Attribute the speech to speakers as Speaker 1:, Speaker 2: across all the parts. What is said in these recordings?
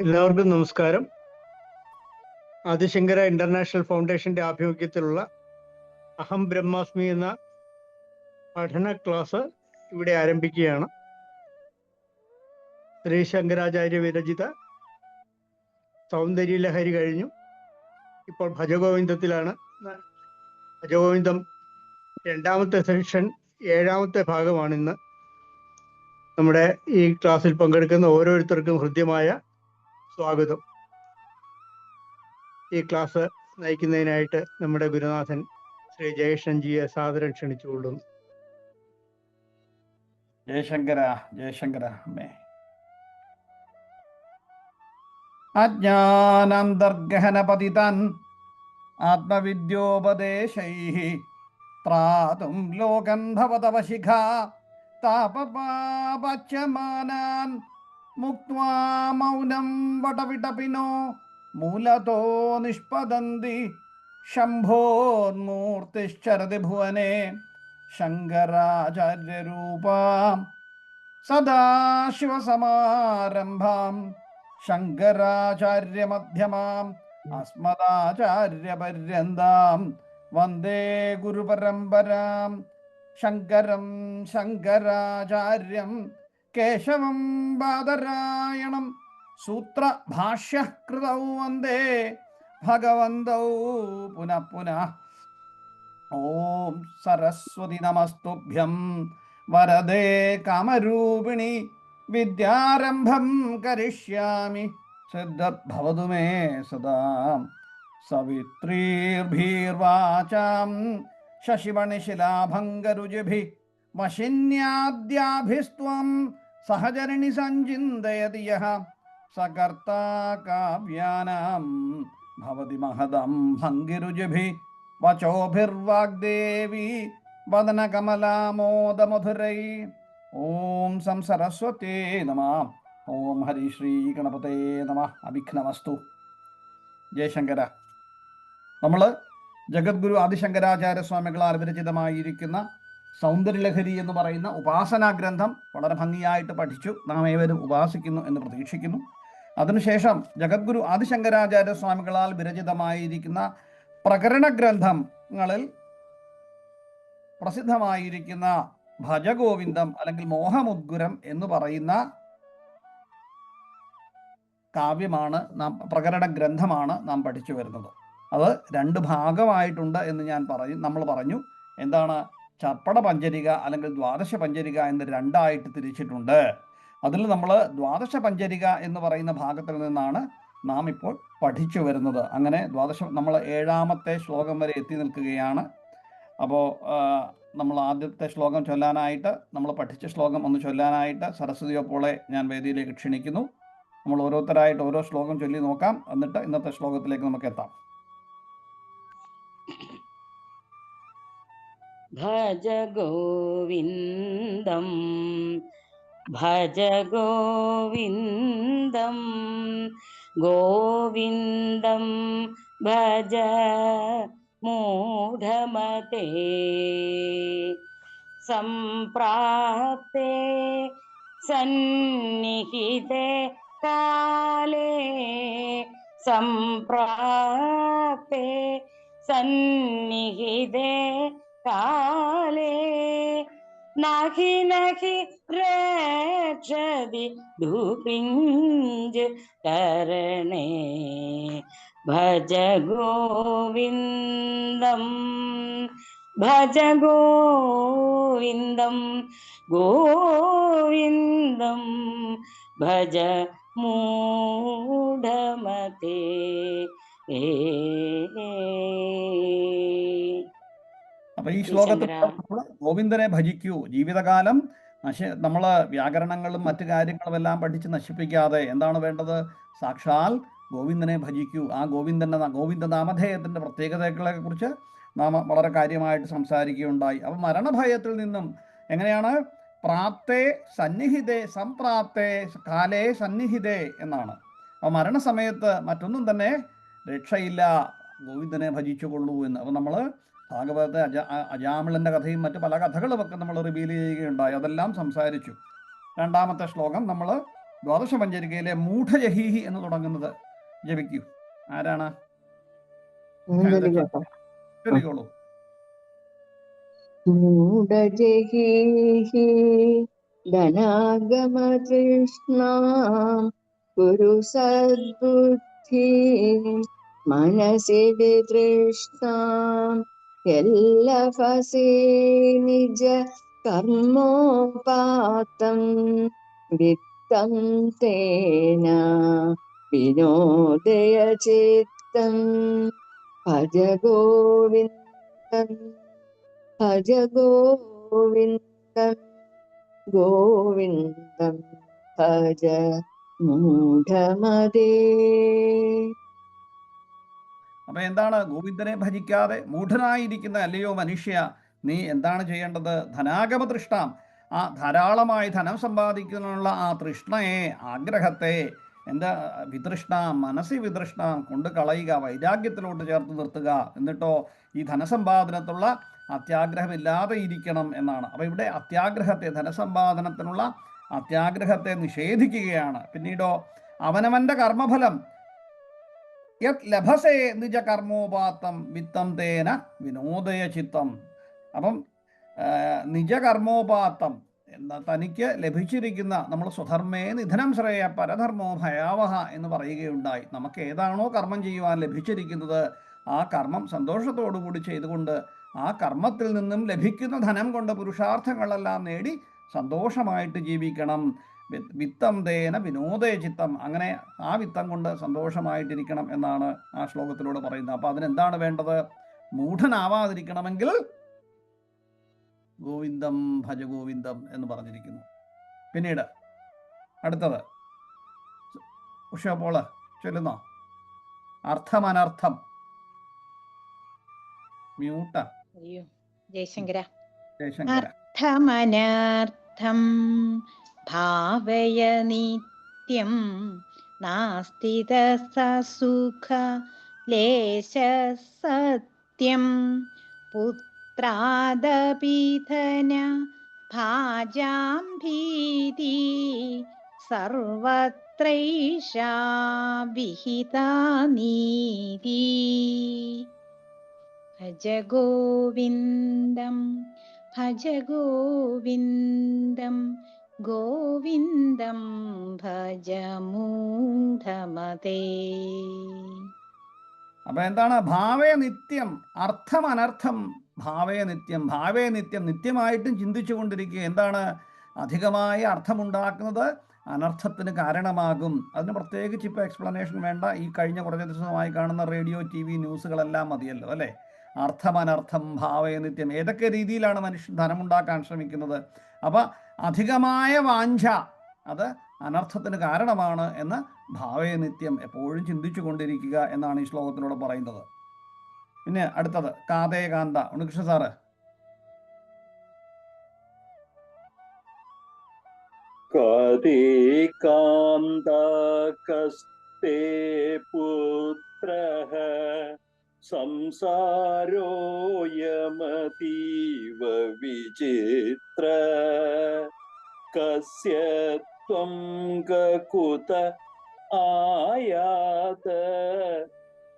Speaker 1: എല്ലാവർക്കും നമസ്കാരം. ആദിശങ്കര ഇന്റർനാഷണൽ ഫൗണ്ടേഷന്റെ ആഭിമുഖ്യത്തിലുള്ള അഹം ബ്രഹ്മാസ്മി എന്ന പഠന ക്ലാസ് ഇവിടെ ആരംഭിക്കുകയാണ്. ശ്രീ ശങ്കരാചാര്യ വിരചിത സൗന്ദര്യലഹരി കഴിഞ്ഞു. ഇപ്പോൾ ഭജഗോവിന്ദത്തിലാണ്. ഭജഗോവിന്ദം രണ്ടാമത്തെ സെഷൻ, 7ാമത്തെ ഭാഗമാണ് ഇന്ന്. നമ്മുടെ ഈ ക്ലാസ്സിൽ പങ്കെടുക്കുന്ന ഓരോരുത്തർക്കും ഹൃദ്യമായ സ്വാഗതം. ഈ ക്ലാസ് നയിക്കുന്നതിനായിട്ട് നമ്മുടെ ഗുരുനാഥൻ ശ്രീ ജയകൃഷ്ണൻജിയെ സാദരം ക്ഷണിച്ചുകൊള്ളുന്നു.
Speaker 2: ജയശങ്കര ജയശങ്കര. അമ്മേ അജ്ഞാനാന്തർഗഹനപതിതാൻ ആത്മവിദ്യോപദേശൈഃ ത്രാതും ലോകൻ ഭവതവ ശിഖാ താപപാപച്യമാനാൻ മുക്ത്വാ മൗനം വടവിടപിനോ മൂലതോ നിഷ്പദന്തി ശംഭോർമൂർത്തിശ്ചരതി ഭുവനെ ശങ്കരാചാര്യരൂപാം സദാശിവസമാരംഭാം ശങ്കരാചാര്യമധ്യമാം അസ്മദാചാര്യപര്യന്താം വന്ദേ ഗുരുപരമ്പരാം. ശങ്കരം ശങ്കരാചാര്യം കേശവം ബാദരായണം സൂത്രഭാഷ്യകൃതൗ വന്ദേ ഭഗവന്തൗ പുനഃ പുനഃ. ഓം സരസ്വതി നമസ്തുഭ്യം വരദേ കാമരൂപിണി വിദ്യാരംഭം കരിഷ്യാമി സിദ്ധ്യദ്ഭവതു മേ സദാ. സവിത്രീർഭീർവാചാം ശശിമണിശിലാഭംഗരുചിഭിः വശിന്യാദ്യാഭിസ്ത്വം സഹചരിണി സഞ്ചിന്തയതി യഃ സകർത്താ കാവ്യാനാം ഭവതി മഹദം ഭംഗിരുചിഭിः വചോഭിർവാഗ്ദേവി വദനകമലാമോദമധുരൈ. ഓം സം സരസ്വതേ നമഃ. ഓം ഹരി ശ്രീ ഗണപതേ നമഃ. അഭിഘ്നമസ്തു. ജയശങ്കര. നമ്മൾ ജഗദ്ഗുരു ആദിശങ്കരാചാര്യ സ്വാമികളാൽ വിരചിതമായിരിക്കുന്ന സൗന്ദര്യലഹരി എന്ന് പറയുന്ന ഉപാസനാ ഗ്രന്ഥം വളരെ ഭംഗിയായിട്ട് പഠിച്ചു. നാം ഏവരും ഉപാസിക്കുന്നു എന്ന് പ്രതീക്ഷിക്കുന്നു. അതിനുശേഷം ജഗദ്ഗുരു ആദിശങ്കരാചാര്യ സ്വാമികളാൽ വിരചിതമായിരിക്കുന്ന പ്രകരണ ഗ്രന്ഥങ്ങളിൽ പ്രസിദ്ധമായിരിക്കുന്ന ഭജഗോവിന്ദം അല്ലെങ്കിൽ മോഹമുദ്ഗുരം എന്ന് പറയുന്ന കാവ്യമാണ് പ്രകരണ ഗ്രന്ഥമാണ് നാം പഠിച്ചു വരുന്നത്. അത് 2 ഭാഗമായിട്ടുണ്ട് എന്ന് നമ്മൾ പറഞ്ഞു. എന്താണ്? ചർപ്പട പഞ്ചരിക അല്ലെങ്കിൽ ദ്വാദശ പഞ്ചരിക എന്ന് 2ആയിട്ട് തിരിച്ചിട്ടുണ്ട്. അതിൽ നമ്മൾ ദ്വാദശ പഞ്ചരിക എന്ന് പറയുന്ന ഭാഗത്തിൽ നിന്നാണ് നാം ഇപ്പോൾ പഠിച്ചു വരുന്നത്. അങ്ങനെ നമ്മൾ 7ാമത്തെ ശ്ലോകം വരെ എത്തി നിൽക്കുകയാണ്. അപ്പോൾ നമ്മൾ ആദ്യത്തെ ശ്ലോകം ചൊല്ലാനായിട്ട്, നമ്മൾ പഠിച്ച ശ്ലോകം ഒന്ന് ചൊല്ലാനായിട്ട് സരസ്വതി അപ്പോളെ ഞാൻ വേദിയിലേക്ക് ക്ഷണിക്കുന്നു. നമ്മൾ ഓരോരുത്തരായിട്ട് ഓരോ ശ്ലോകം ചൊല്ലി നോക്കാം. എന്നിട്ട് ഇന്നത്തെ ശ്ലോകത്തിലേക്ക് നമുക്ക് എത്താം.
Speaker 3: ഭജ ഗോവിന്ദം ഭജ ഗോവിന്ദം ഗോവിന്ദം ഭജ മൂഢമതേ സംപ്രാപ്തേ സന്നിഹിതേ കാലേ സംപ്രാപ്തേ സന്നിഹിതേ കാലേ നഹി നഹി രക്ഷതി ധൂപിഞ്ച് കരണേ ഭജ ഗോവിന്ദം ഭജ ഗോവിന്ദം ഗോവിന്ദം ഭജ മൂഢമതേ.
Speaker 2: അപ്പൊ ഈ ശ്ലോകത്തിൽ ഗോവിന്ദനെ ഭജിക്കൂ. ജീവിതകാലം നമ്മൾ വ്യാകരണങ്ങളും മറ്റു കാര്യങ്ങളും എല്ലാം പഠിച്ച് നശിപ്പിക്കാതെ എന്താണ് വേണ്ടത്? സാക്ഷാൽ ഗോവിന്ദനെ ഭജിക്കൂ. ആ ഗോവിന്ദ നാമധേയത്തിന്റെ പ്രത്യേകതകളെ കുറിച്ച് നാം വളരെ കാര്യമായിട്ട് സംസാരിക്കുകയുണ്ടായി. അപ്പൊ മരണഭയത്തിൽ നിന്നും എങ്ങനെയാണ്? പ്രാപ്തേ സന്നിഹിതേ സംപ്രാപ്തേ കാലേ സന്നിഹിതേ എന്നാണ്. അപ്പൊ മരണസമയത്ത് മറ്റൊന്നും തന്നെ രക്ഷയില്ല, ഗോവിന്ദനെ ഭജിച്ചുകൊള്ളൂ എന്ന്. അപ്പൊ നമ്മൾ ഭാഗവതത്തെ അജാമിളന്റെ കഥയും മറ്റു പല കഥകളുമൊക്കെ നമ്മൾ റിവീൽ ചെയ്യുകയുണ്ടായി. അതെല്ലാം സംസാരിച്ചു. 2ാമത്തെ ശ്ലോകം നമ്മൾ ദ്വാദശ പഞ്ചരികയിലെ മൂഢജഹീഹി എന്ന് തുടങ്ങുന്നത് ജപിക്കൂ. ആരാണ്? ചൊല്ലിക്കോളൂ.
Speaker 4: മൂഢജഹീഹി ധനാഗമതൃഷ്ണാം കുരു സദ്ബുദ്ധി മനസി വിതൃഷ്ണാം യല്ലഭസേ നിജ കർമ്മോപാത്തം വിത്തം തേന വിനോദയ ചിത്തം ഭജ ഗോവിന്ദം ഭജ ഗോവിന്ദം ഗോവിന്ദം ഭജ മൂഢമതേ.
Speaker 2: അപ്പൊ എന്താണ്? ഗോവിന്ദനെ ഭജിക്കാതെ മൂഢനായിരിക്കുന്ന അല്ലയോ മനുഷ്യ, നീ എന്താണ് ചെയ്യേണ്ടത്? ധനാഗമ തൃഷ്ണാം, ആ ധാരാളമായി ധനം സമ്പാദിക്കുന്നതിനുള്ള ആ തൃഷ്ണയെ, ആഗ്രഹത്തെ എന്താ വിതൃഷ്ണ, മനസ്സി വിതൃഷ്ണ കൊണ്ട് കളയുക, വൈരാഗ്യത്തിലോട്ട് ചേർത്ത് നിർത്തുക. എന്നിട്ടോ ഈ ധനസമ്പാദനത്തുള്ള അത്യാഗ്രഹമില്ലാതെ ഇരിക്കണം എന്നാണ്. അപ്പോൾ ഇവിടെ അത്യാഗ്രഹത്തെ, ധനസമ്പാദനത്തിനുള്ള അത്യാഗ്രഹത്തെ നിഷേധിക്കുകയാണ്. പിന്നീടോ അവനവൻ്റെ കർമ്മഫലം യത് ലഭസേ നിജ കർമ്മോപാത്തം വിത്തം തേന വിനോദയ ചിത്തം. അപ്പം നിജകർമ്മോപാത്തം തനിക്ക് ലഭിച്ചിരിക്കുന്ന, നമ്മൾ സ്വധർമ്മേ നിധനം ശ്രേയ പരധർമ്മോ ഭയാവഹ എന്ന് പറയുകയുണ്ടായി. നമുക്ക് ഏതാണോ കർമ്മം ചെയ്യുവാൻ ലഭിച്ചിരിക്കുന്നത് ആ കർമ്മം സന്തോഷത്തോടുകൂടി ചെയ്തുകൊണ്ട് ആ കർമ്മത്തിൽ നിന്നും ലഭിക്കുന്ന ധനം കൊണ്ട് പുരുഷാർത്ഥങ്ങളെല്ലാം നേടി സന്തോഷമായിട്ട് ജീവിക്കണം. വിത്തം തേന വിനോദയ ചിത്തം, അങ്ങനെ ആ വിത്തം കൊണ്ട് സന്തോഷമായിട്ടിരിക്കണം എന്നാണ് ആ ശ്ലോകത്തിലൂടെ പറയുന്നത്. അപ്പോൾ അതിനെന്താണ് വേണ്ടത്? മൂഢനാവാതിരിക്കണമെങ്കിൽ ഗോവിന്ദം ഭജ ഗോവിന്ദം എന്ന് പറഞ്ഞിരിക്കുന്നു. പിന്നീട് അടുത്തത് ഉഷപോള് ചൊല്ലുന്നോ? അർത്ഥമനർത്ഥം. മ്യൂട്ട.
Speaker 5: അയ്യോ, ജയശങ്കര.
Speaker 2: ജയശങ്കര.
Speaker 5: അർത്ഥമനർത്ഥം ഭാവയ നിത്യം നാസ്തി സുഖ ലേശ സത്യം പുത്രാദപീധന ഭാജാം ഭീതി സർവത്രൈഷാ വിഹിതാ നീതി. ഭജ ഗോവിന്ദം ഭജ ഗോവിന്ദം ഗോവിന്ദം ഭജ മൂഢമതേ.
Speaker 2: അപ്പൊ എന്താണ്? ഭാവേ നിത്യം, അർത്ഥം അനർത്ഥം ഭാവേ നിത്യം. ഭാവേ നിത്യം, നിത്യമായിട്ടും ചിന്തിച്ചു കൊണ്ടിരിക്കുക. എന്താണ്? അധികമായ അർത്ഥമുണ്ടാക്കുന്നത് അനർത്ഥത്തിന് കാരണമാകും. അതിന് പ്രത്യേകിച്ച് ഇപ്പോൾ എക്സ്പ്ലനേഷൻ വേണ്ട. ഈ കഴിഞ്ഞ കുറച്ച് ദിവസമായി കാണുന്ന റേഡിയോ TV ന്യൂസുകളെല്ലാം മതിയല്ലോ അല്ലേ? അർത്ഥമനർത്ഥം ഭാവേ നിത്യം. ഏതൊക്കെ രീതിയിലാണ് മനുഷ്യൻ ധനമുണ്ടാക്കാൻ ശ്രമിക്കുന്നത്? അപ്പം അധികമായ വാഞ്ച അത് അനർത്ഥത്തിന് കാരണമാണ് എന്ന് ഭാവേ നിത്യം എപ്പോഴും ചിന്തിച്ചു കൊണ്ടിരിക്കുക എന്നാണ് ഈ ശ്ലോകത്തിലൂടെ പറയുന്നത്. പിന്നെ അടുത്തത് കാതേ കാന്ത. ഉണ്ണികൃഷ്ണ സാറ്.
Speaker 6: കാതേ കാന്ത കസ്തേ പുത്രഃ സംസാരോയമതീവ വിചിത്ര കസ്യ ത്വം കുത ആയാത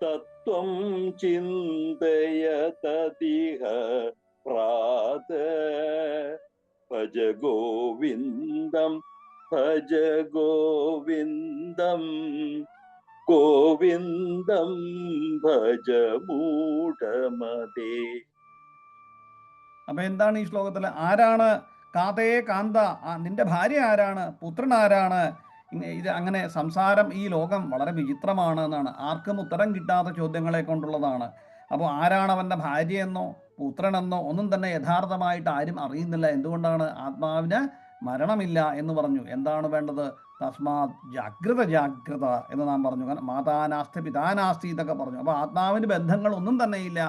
Speaker 6: തത്വം ചിന്തയ തദിഹ പ്രാത ഭജ ഗോവിന്ദം ഭജ ഗോവിന്ദം ഗോവിന്ദം ഭജ മൂഢമതേ.
Speaker 2: അപ്പൊ എന്താണ് ഈ ശ്ലോകത്തിൽ? ആരാണ് കാതേ കാന്ത? നിന്റെ ഭാര്യ ആരാണ്? പുത്രൻ ആരാണ്? ഇത് അങ്ങനെ സംസാരം, ഈ ലോകം വളരെ വിചിത്രമാണ് എന്നാണ്. ആർക്കും ഉത്തരം കിട്ടാത്ത ചോദ്യങ്ങളെ കൊണ്ടുള്ളതാണ്. അപ്പോൾ ആരാണ് അവൻ്റെ ഭാര്യയെന്നോ പുത്രനെന്നോ ഒന്നും തന്നെ യഥാർത്ഥമായിട്ട് ആരും അറിയുന്നില്ല. എന്തുകൊണ്ടാണ്? ആത്മാവിന് മരണമില്ല എന്ന് പറഞ്ഞു. എന്താണ് വേണ്ടത്? തസ്മാത് ജാഗ്രത ജാഗ്രത എന്ന് നാം പറഞ്ഞു. മാതാനാസ്തി പിതാനാസ്തി എന്നൊക്കെ പറഞ്ഞു. അപ്പോൾ ആത്മാവിന് ബന്ധങ്ങളൊന്നും തന്നെയില്ല.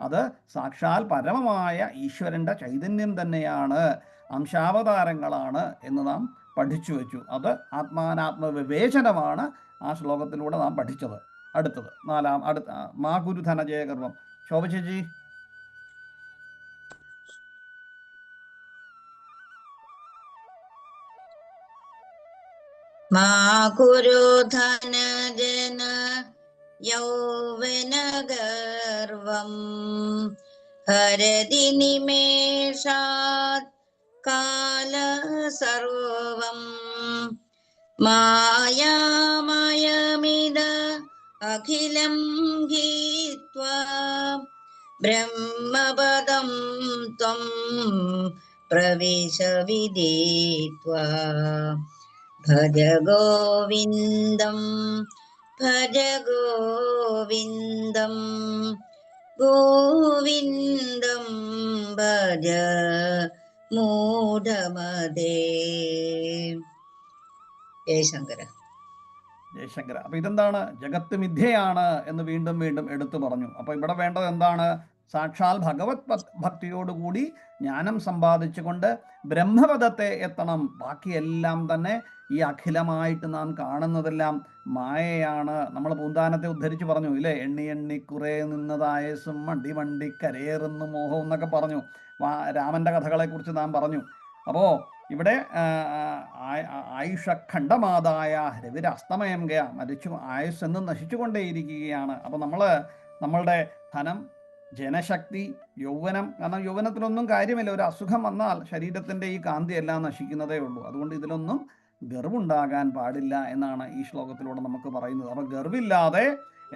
Speaker 2: അത് സാക്ഷാൽ പരമമായ ഈശ്വരൻ്റെ ചൈതന്യം തന്നെയാണ്, അംശാവതാരങ്ങളാണ് എന്ന് നാം പഠിച്ചു വെച്ചു. അത് ആത്മാനാത്മവിവേചനമാണ് ആ ശ്ലോകത്തിലൂടെ നാം പഠിച്ചത്. അടുത്തത് മാ ഗുരു ധനജയകർമ്മം. ശോഭ ചേച്ചി.
Speaker 7: മാ കുരു ധനജന യൗവനഗർവം ഹരതി നിമേഷാത് കാല സർവം മായാമയമിദ അഖിലം ഹീത്വാ ബ്രഹ്മപദം ത്വം പ്രവിശ വിദിത്വാ ഭജ ഗോവിന്ദം ഭജ ഗോവിന്ദം ഗോവിന്ദം ഭജ മൂഢമതേ. ജയശങ്കര.
Speaker 2: ജയശങ്കര. അപ്പൊ ഇതെന്താണ്? ജഗത്ത് മിഥ്യയാണ് എന്ന് വീണ്ടും വീണ്ടും എടുത്തു പറഞ്ഞു. അപ്പൊ ഇവിടെ വേണ്ടത് എന്താണ്? സാക്ഷാൽ ഭഗവത് ഭക്തിയോടുകൂടി ജ്ഞാനം സമ്പാദിച്ചുകൊണ്ട് ബ്രഹ്മപദത്തെ എത്തണം. ബാക്കിയെല്ലാം തന്നെ ഈ അഖിലമായിട്ട് നാം കാണുന്നതെല്ലാം മായയാണ്. നമ്മൾ പൂന്താനത്തെ ഉദ്ധരിച്ച് പറഞ്ഞു ഇല്ലേ? എണ്ണി എണ്ണി കുറേ നിന്നതായസും മണ്ടി മണ്ടി കരയേറുന്നു മോഹം എന്നൊക്കെ പറഞ്ഞു. രാമന്റെ കഥകളെക്കുറിച്ച് നാം പറഞ്ഞു. അപ്പോൾ ഇവിടെ ആയുഷ ഖണ്ഡമാതായ രവിരസ്തമയം ഗയ, മരിച്ചു ആയുസ് എന്ന് നശിച്ചുകൊണ്ടേയിരിക്കുകയാണ്. അപ്പോൾ നമ്മളുടെ ധനം, ജനശക്തി, യൗവനം, കാരണം യൗവനത്തിലൊന്നും കാര്യമില്ല. ഒരു അസുഖം വന്നാൽ ശരീരത്തിൻ്റെ ഈ കാന്തി എല്ലാം നശിക്കുന്നതേ ഉള്ളൂ. അതുകൊണ്ട് ഇതിലൊന്നും ഗർവുണ്ടാകാൻ പാടില്ല എന്നാണ് ഈ ശ്ലോകത്തിലൂടെ നമുക്ക് പറയുന്നത്. അപ്പോൾ ഗർവില്ലാതെ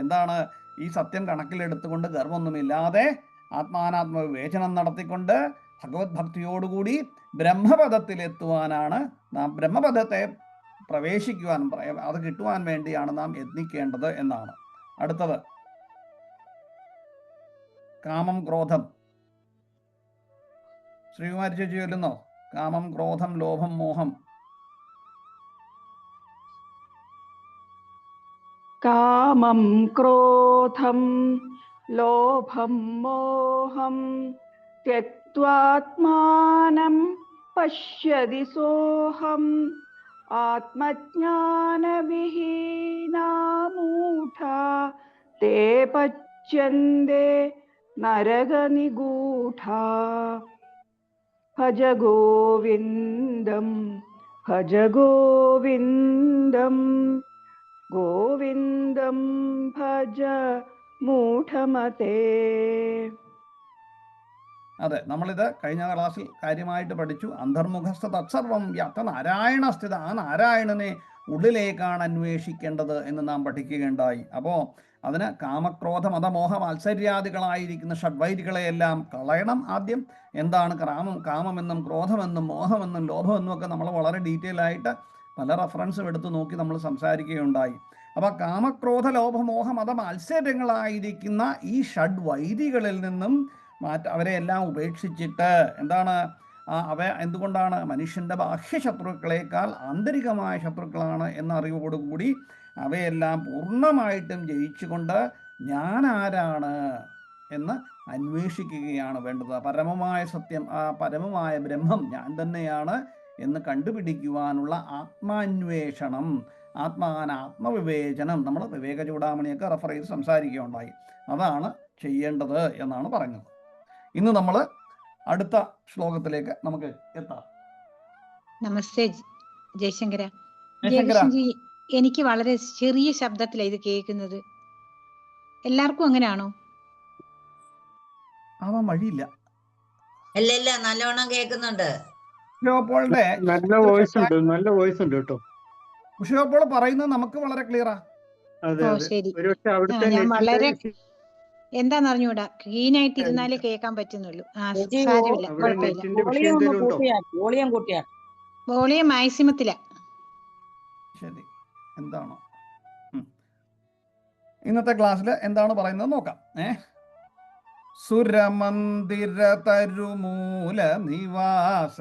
Speaker 2: എന്താണ്? ഈ സത്യം കണക്കിലെടുത്തുകൊണ്ട് ഗർവൊന്നുമില്ലാതെ ആത്മാനാത്മ വിവേചനം നടത്തിക്കൊണ്ട് ഭഗവത് ഭക്തിയോടുകൂടി ബ്രഹ്മപദത്തിലെത്തുവാനാണ് നാം, ബ്രഹ്മപദത്തെ പ്രവേശിക്കുവാൻ, അത് കിട്ടുവാൻ വേണ്ടിയാണ് നാം യത്നിക്കേണ്ടത് എന്നാണ്. അടുത്തത് കാമം ക്രോധം. ശ്രീകുമാരി ചേച്ചി ചൊല്ലുന്നോ? കാമം ക്രോധം ലോഭം മോഹം.
Speaker 8: കാമം ക്രോധം ലോഭം മോഹം ത്യക്ത്വാത്മാനം പശ്യതി സോഹം ആത്മജ്ഞാനവിഹീനാ മൂഢാ തേ പച്യന്തെ നരകനിഗൂഢാ ഭജ ഗോവിന്ദം ഭജ ഗോവിന്ദം ഗോവിന്ദം ഭജ മൂഢമതേ.
Speaker 2: അതെ, നമ്മളിത് കഴിഞ്ഞ ക്ലാസ്സിൽ കാര്യമായിട്ട് പഠിച്ചു. അന്തർമുഖസ്ഥ തത്സർവം വ്യാപ്ത നാരായണസ്ഥിത. ആ നാരായണനെ ഉള്ളിലേക്കാണ് അന്വേഷിക്കേണ്ടത് എന്ന് നാം പഠിക്കുകയുണ്ടായി. അപ്പോൾ അതിന് കാമക്രോധ മതമോഹ മാത്സര്യാദികളായിരിക്കുന്ന ഷഡ്വൈരികളെയെല്ലാം കളയണം. ആദ്യം എന്താണ് കാമമെന്നും ക്രോധമെന്നും മോഹമെന്നും ലോഭമെന്നും ഒക്കെ നമ്മൾ വളരെ ഡീറ്റെയിൽ ആയിട്ട് പല റെഫറൻസും എടുത്ത് നോക്കി നമ്മൾ സംസാരിക്കുകയുണ്ടായി. അപ്പോൾ കാമക്രോധ ലോഭമോഹ മത മാത്സര്യങ്ങളായിരിക്കുന്ന ഈ ഷഡ്വൈരികളിൽ നിന്നും അവരെയെല്ലാം ഉപേക്ഷിച്ചിട്ട് എന്താണ് എന്തുകൊണ്ടാണ് മനുഷ്യൻ്റെ ബാഹ്യ ശത്രുക്കളേക്കാൾ ആന്തരികമായ ശത്രുക്കളാണ് എന്ന അറിവോടുകൂടി അവയെല്ലാം പൂർണ്ണമായിട്ടും ജയിച്ചുകൊണ്ട് ഞാൻ ആരാണ് എന്ന് അന്വേഷിക്കുകയാണ് വേണ്ടത്. പരമമായ സത്യം, ആ പരമമായ ബ്രഹ്മം ഞാൻ തന്നെയാണ് എന്ന് കണ്ടുപിടിക്കുവാനുള്ള ആത്മാന്വേഷണം, ആത്മവിവേചനം, നമ്മൾ വിവേക ചൂടാമണിയൊക്കെ റെഫർ ചെയ്ത് സംസാരിക്കുകയുണ്ടായി. അതാണ് ചെയ്യേണ്ടത് എന്നാണ് പറയുന്നത്. ഇന്ന് നമ്മൾ അടുത്ത ശ്ലോകത്തിലേക്ക് നമുക്ക് എത്താം.
Speaker 5: നമസ്തേ ജയശങ്കര. ജയകൃഷ്ണജി, എനിക്ക് വളരെ ചെറിയ ശബ്ദത്തിലാണ് ഇത് കേൾക്കുന്നത്. എല്ലാവർക്കും അങ്ങനെയാണോ?
Speaker 2: ആവാൻ വഴിയില്ല.
Speaker 7: ഇല്ല, നല്ലോണം കേൾക്കുന്നുണ്ട്.
Speaker 1: നല്ല വോയിസ് ഉണ്ട് കേട്ടോ.
Speaker 2: ഉഷയോപ്പോൾ പറയുന്നത് നമുക്ക് വളരെ ക്ലിയറാ.
Speaker 5: ഞാൻ വളരെ എന്താന്ന് അറിഞ്ഞൂടാ, ക്ലീനായിട്ട് ഇരുന്നാലേ കേൾക്കാൻ പറ്റുന്നുള്ളൂ. സാരമില്ല, കുഴപ്പമില്ല. വോളിയം മാക്സിമത്തിലാ.
Speaker 2: ശരി, എന്താണോ ഇന്നത്തെ ക്ലാസ്സിൽ എന്താണ് പറയുന്നത് നോക്കാം. സുരമന്ദിര തരുമൂല നിവാസ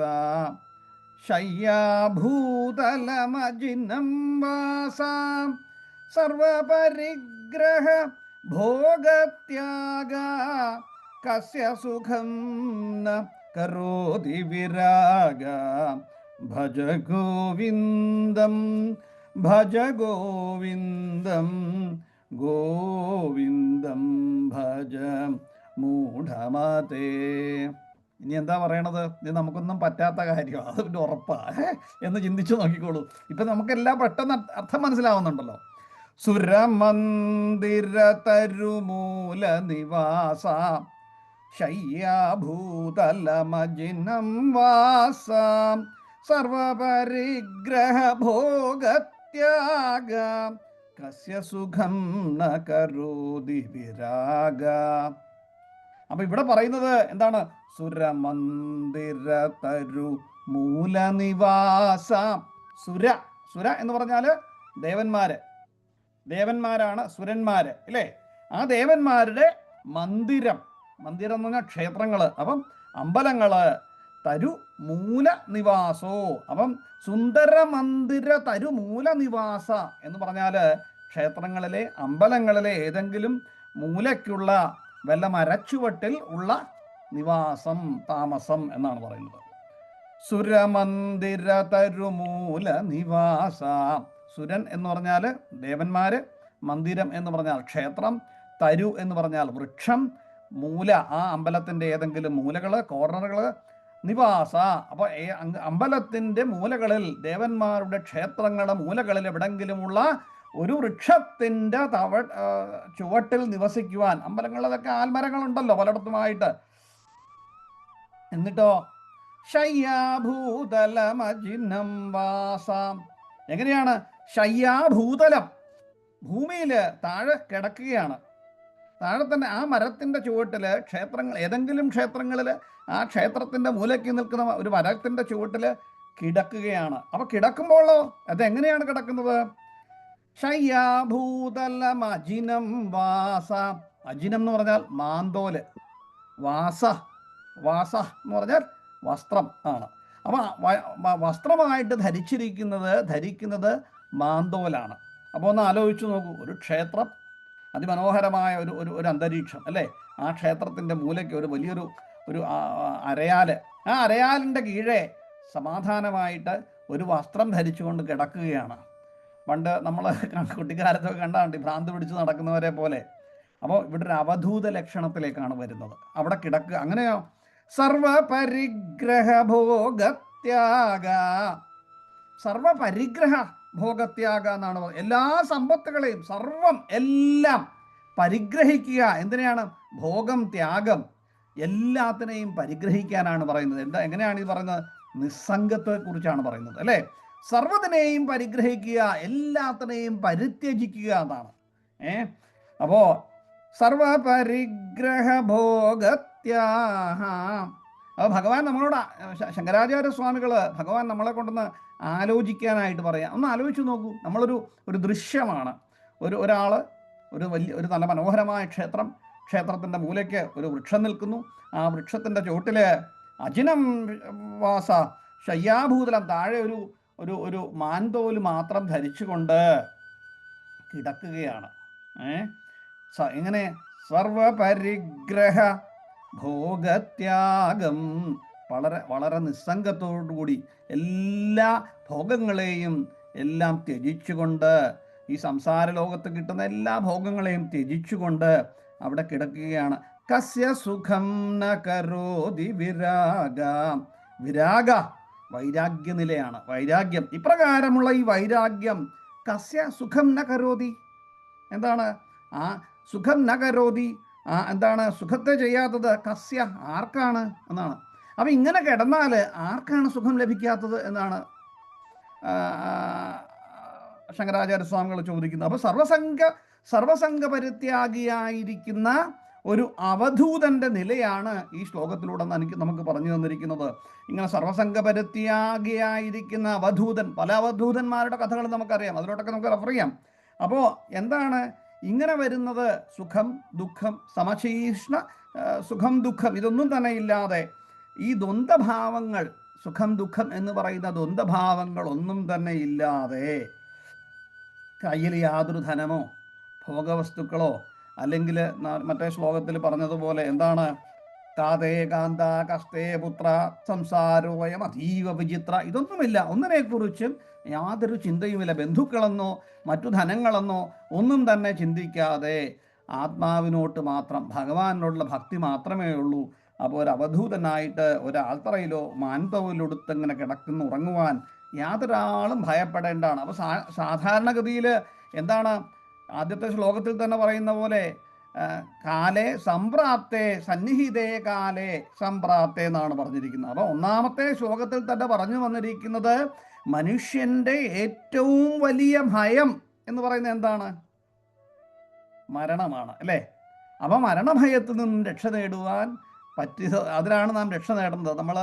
Speaker 2: ശയ്യാഭൂതലമജിനം വാസ സർവപരിഗ്രഹ ഭോഗത്യാഗ കസ്യ സുഖം ന കരോതി വിരാഗ ഭജ ഗോവിന്ദം ഭജ ഗോവിന്ദം ഗോവിന്ദം ഭജ മൂഢമതേ. ഇനി എന്താ പറയണത്? ഇത് നമുക്കൊന്നും പറ്റാത്ത കാര്യമാണ്, അത് പിന്നെ ഉറപ്പാ എന്ന് ചിന്തിച്ചു നോക്കിക്കോളൂ. ഇപ്പം നമുക്കെല്ലാം പെട്ടെന്ന് അർത്ഥം മനസ്സിലാവുന്നുണ്ടല്ലോ. സുരമന്ദിര തരുമൂല നിവാസ ശയ്യാഭൂതലമജിനം വാസ സർവപരിഗ്രഹ ഭോഗത്യാഗ കസ്യ സുഖം ന കരോതി വിരാഗ. അപ്പൊ ഇവിടെ പറയുന്നത് എന്താണ്? സുരമന്ദിര തരു മൂലനിവാസ. സുര എന്ന് പറഞ്ഞാല് ദേവന്മാരാണ് സുരന്മാര് അല്ലേ? ആ ദേവന്മാരുടെ മന്ദിരം എന്ന് പറഞ്ഞാൽ ക്ഷേത്രങ്ങള്. അപ്പം അമ്പലങ്ങള്. തരു മൂല നിവാസോ. അപ്പം സുന്ദര മന്ദിര തരു മൂല നിവാസ എന്ന് പറഞ്ഞാല് ക്ഷേത്രങ്ങളിലെ അമ്പലങ്ങളിലെ ഏതെങ്കിലും മൂലയ്ക്കുള്ള വല്ല മരച്ചുവട്ടിൽ ഉള്ള നിവാസം, താമസം എന്നാണ് പറയുന്നത്. സുരമന്ദിര തരുമൂല നിവാസ. സുരൻ എന്ന് പറഞ്ഞാൽ ദേവന്മാര്, മന്ദിരം എന്ന് പറഞ്ഞാൽ ക്ഷേത്രം, തരു എന്ന് പറഞ്ഞാൽ വൃക്ഷം, മൂല ആ അമ്പലത്തിൻ്റെ ഏതെങ്കിലും മൂലകള്, കോർണറുകള്, നിവാസ അപ്പോൾ അമ്പലത്തിൻ്റെ മൂലകളിൽ, ദേവന്മാരുടെ ക്ഷേത്രങ്ങളുടെ മൂലകളിൽ എവിടെങ്കിലുമുള്ള ഒരു വൃക്ഷത്തിൻ്റെ ചുവട്ടിൽ നിവസിക്കുവാൻ. അമ്പലങ്ങളിലൊക്കെ ആൽമരങ്ങളുണ്ടല്ലോ പലയിടത്തുമായിട്ട്. എന്നിട്ടോ ശയ്യാഭൂതലമജിനം വാസ. എങ്ങനെയാണ്? ശയ്യാഭൂതലം, ഭൂമിയിൽ താഴെ കിടക്കുകയാണ്. താഴെ തന്നെ ആ മരത്തിൻ്റെ ചുവട്ടിൽ ക്ഷേത്രങ്ങൾ, ഏതെങ്കിലും ക്ഷേത്രങ്ങളിൽ ആ ക്ഷേത്രത്തിൻ്റെ മൂലയ്ക്ക് നിൽക്കുന്ന ഒരു മരത്തിൻ്റെ ചുവട്ടിൽ കിടക്കുകയാണ്. അപ്പോൾ കിടക്കുമ്പോഴോ അതെങ്ങനെയാണ് കിടക്കുന്നത്? ശയ്യാഭൂതലമജിനം വാസ. അജിനം എന്ന് പറഞ്ഞാൽ മാന്തോല്, വാസ എന്ന് പറഞ്ഞാൽ വസ്ത്രം ആണ്. അപ്പം വസ്ത്രമായിട്ട് ധരിക്കുന്നത് മാന്തോലാണ്. അപ്പോൾ ഒന്ന് ആലോചിച്ച് നോക്കൂ, ഒരു ക്ഷേത്രം, അതിമനോഹരമായ ഒരു അന്തരീക്ഷം അല്ലേ? ആ ക്ഷേത്രത്തിൻ്റെ മൂലയ്ക്ക് ഒരു വലിയൊരു അരയാല്, ആ അരയാലിൻ്റെ കീഴെ സമാധാനമായിട്ട് ഒരു വസ്ത്രം ധരിച്ചുകൊണ്ട് കിടക്കുകയാണ്. പണ്ട് നമ്മൾ കുട്ടിക്കാലത്തൊക്കെ കണ്ടാണ്ട് ഭ്രാന്ത് പിടിച്ച് നടക്കുന്നവരെ പോലെ. അപ്പോൾ ഇവിടെ ഒരു അവധൂത ലക്ഷണത്തിലേക്കാണ് വരുന്നത്. അവിടെ കിടക്കുക. അങ്ങനെയോ സർവപരിഗ്രഹ ഭോഗത്യാഗ. സർവപരിഗ്രഹ ഭോഗത്യാഗ എന്നാണ് പറയുന്നത്. എല്ലാ സമ്പത്തുകളെയും എല്ലാം പരിഗ്രഹിക്കുക. എന്തിനാണ്? ഭോഗം, ത്യാഗം, എല്ലാത്തിനെയും പരിഗ്രഹിക്കാനാണ് പറയുന്നത്. എങ്ങനെയാണ് ഇത് പറയുന്നത്? നിസ്സംഗത്തെ കുറിച്ചാണ് പറയുന്നത് അല്ലേ? സർവ്വതിനെയും പരിഗ്രഹിക്കുക, എല്ലാത്തിനെയും പരിത്യജിക്കുക എന്നാണ്. അപ്പോ സർവപരിഗ്രഹ ഭോഗത്യാഹ. അപ്പോൾ ഭഗവാൻ നമ്മളോട്, ശങ്കരാചാര്യ സ്വാമികൾ ഭഗവാൻ നമ്മളെ കൊണ്ടൊന്ന് ആലോചിക്കാനായിട്ട് പറയാം. ഒന്ന് ആലോചിച്ച് നോക്കൂ. നമ്മളൊരു ദൃശ്യമാണ്. ഒരാൾ ഒരു നല്ല മനോഹരമായ ക്ഷേത്രത്തിൻ്റെ മൂലയ്ക്ക് ഒരു വൃക്ഷം നിൽക്കുന്നു. ആ വൃക്ഷത്തിൻ്റെ ചുവട്ടിൽ അജിനം വാസ ശയ്യാഭൂതലം, താഴെ ഒരു മാൻതോല് മാത്രം ധരിച്ചുകൊണ്ട് കിടക്കുകയാണ്. എങ്ങനെ? സർവപരിഗ്രഹ ഭോഗത്യാഗം. വളരെ നിസ്സംഗത്തോടുകൂടി എല്ലാ ഭോഗങ്ങളെയും എല്ലാം ത്യജിച്ചുകൊണ്ട്, ഈ സംസാര ലോകത്ത് കിട്ടുന്ന എല്ലാ ഭോഗങ്ങളെയും ത്യജിച്ചുകൊണ്ട് അവിടെ കിടക്കുകയാണ്. കസ്യ സുഖം ന കരോതി വിരാഗ. വൈരാഗ്യനിലയാണ്. വൈരാഗ്യം, ഇപ്രകാരമുള്ള ഈ വൈരാഗ്യം. കസ്യ സുഖം ന കരോതി. എന്താണ് ആ സുഖം ന കരോതി? എന്താണ് സുഖത്തെ ചെയ്യാത്തത്? കസ്യ, ആർക്കാണ് എന്നാണ്. അപ്പം ഇങ്ങനെ കിടന്നാൽ ആർക്കാണ് സുഖം ലഭിക്കാത്തത് എന്നാണ് ശങ്കരാചാര്യ സ്വാമികൾ ചോദിക്കുന്നത്. അപ്പോൾ സർവസംഗ പരിത്യാഗിയായിരിക്കുന്ന ഒരു അവധൂതൻ്റെ നിലയാണ് ഈ ശ്ലോകത്തിലൂടെ നമുക്ക് പറഞ്ഞു തന്നിരിക്കുന്നത്. ഇങ്ങനെ സർവസംഗ പരിത്യാഗിയായിരിക്കുന്ന അവധൂതൻ, പല അവധൂതന്മാരുടെ കഥകൾ നമുക്കറിയാം, അതിലോട്ടൊക്കെ നമുക്ക് റെഫർ ചെയ്യാം. അപ്പോൾ എന്താണ് ഇങ്ങനെ വരുന്നത്? സുഖം, ദുഃഖം, സമശീഷ്ണ സുഖം, ദുഃഖം, ഇതൊന്നും തന്നെ ഇല്ലാതെ ഈ ദ്വന്ദ്ഭാവങ്ങൾ, സുഖം ദുഃഖം എന്ന് പറയുന്ന ദ്വന്ദ്ഭാവങ്ങൾ ഒന്നും തന്നെ ഇല്ലാതെ, കയ്യിൽ യാതൊരു ധനമോ ഭോഗവസ്തുക്കളോ, അല്ലെങ്കിൽ മറ്റേ ശ്ലോകത്തിൽ പറഞ്ഞതുപോലെ എന്താണ്? കാതേ കാന്ത കസ്തേ പുത്ര സംസാരോയം അതീവ വിചിത്ര. ഇതൊന്നുമില്ല, ഒന്നിനെക്കുറിച്ചും യാതൊരു ചിന്തയുമില്ല. ബന്ധുക്കളെന്നോ മറ്റു ധനങ്ങളെന്നോ ഒന്നും തന്നെ ചിന്തിക്കാതെ ആത്മാവിനോട്ട് മാത്രം, ഭഗവാനോടുള്ള ഭക്തി മാത്രമേ ഉള്ളൂ. അപ്പോൾ ഒരു അവധൂതനായിട്ട് ഒരു ആൽത്തറയിലോ മാൻതോവിലൊടുത്ത് ഇങ്ങനെ കിടക്കുന്ന ഉറങ്ങുവാൻ യാതൊരാളും ഭയപ്പെടേണ്ടതാണ്. അപ്പോൾ സാധാരണഗതിയിൽ എന്താണ് ആദ്യത്തെ ശ്ലോകത്തിൽ തന്നെ പറയുന്ന പോലെ കാലേ സംപ്രാപ്തേ സന്നിഹിതേ കാലേ സംപ്രാപ്തേ എന്നാണ് പറഞ്ഞിരിക്കുന്നത്. അപ്പോൾ ഒന്നാമത്തെ ശ്ലോകത്തിൽ തന്നെ പറഞ്ഞു വന്നിരിക്കുന്നത് മനുഷ്യൻ്റെ ഏറ്റവും വലിയ ഭയം എന്ന് പറയുന്നത് എന്താണ്? മരണമാണ്, അല്ലേ? അപ്പോൾ മരണഭയത്തിൽ നിന്നും രക്ഷ നേടുവാൻ അതിലാണ് നാം രക്ഷ നേടുന്നത്. നമ്മൾ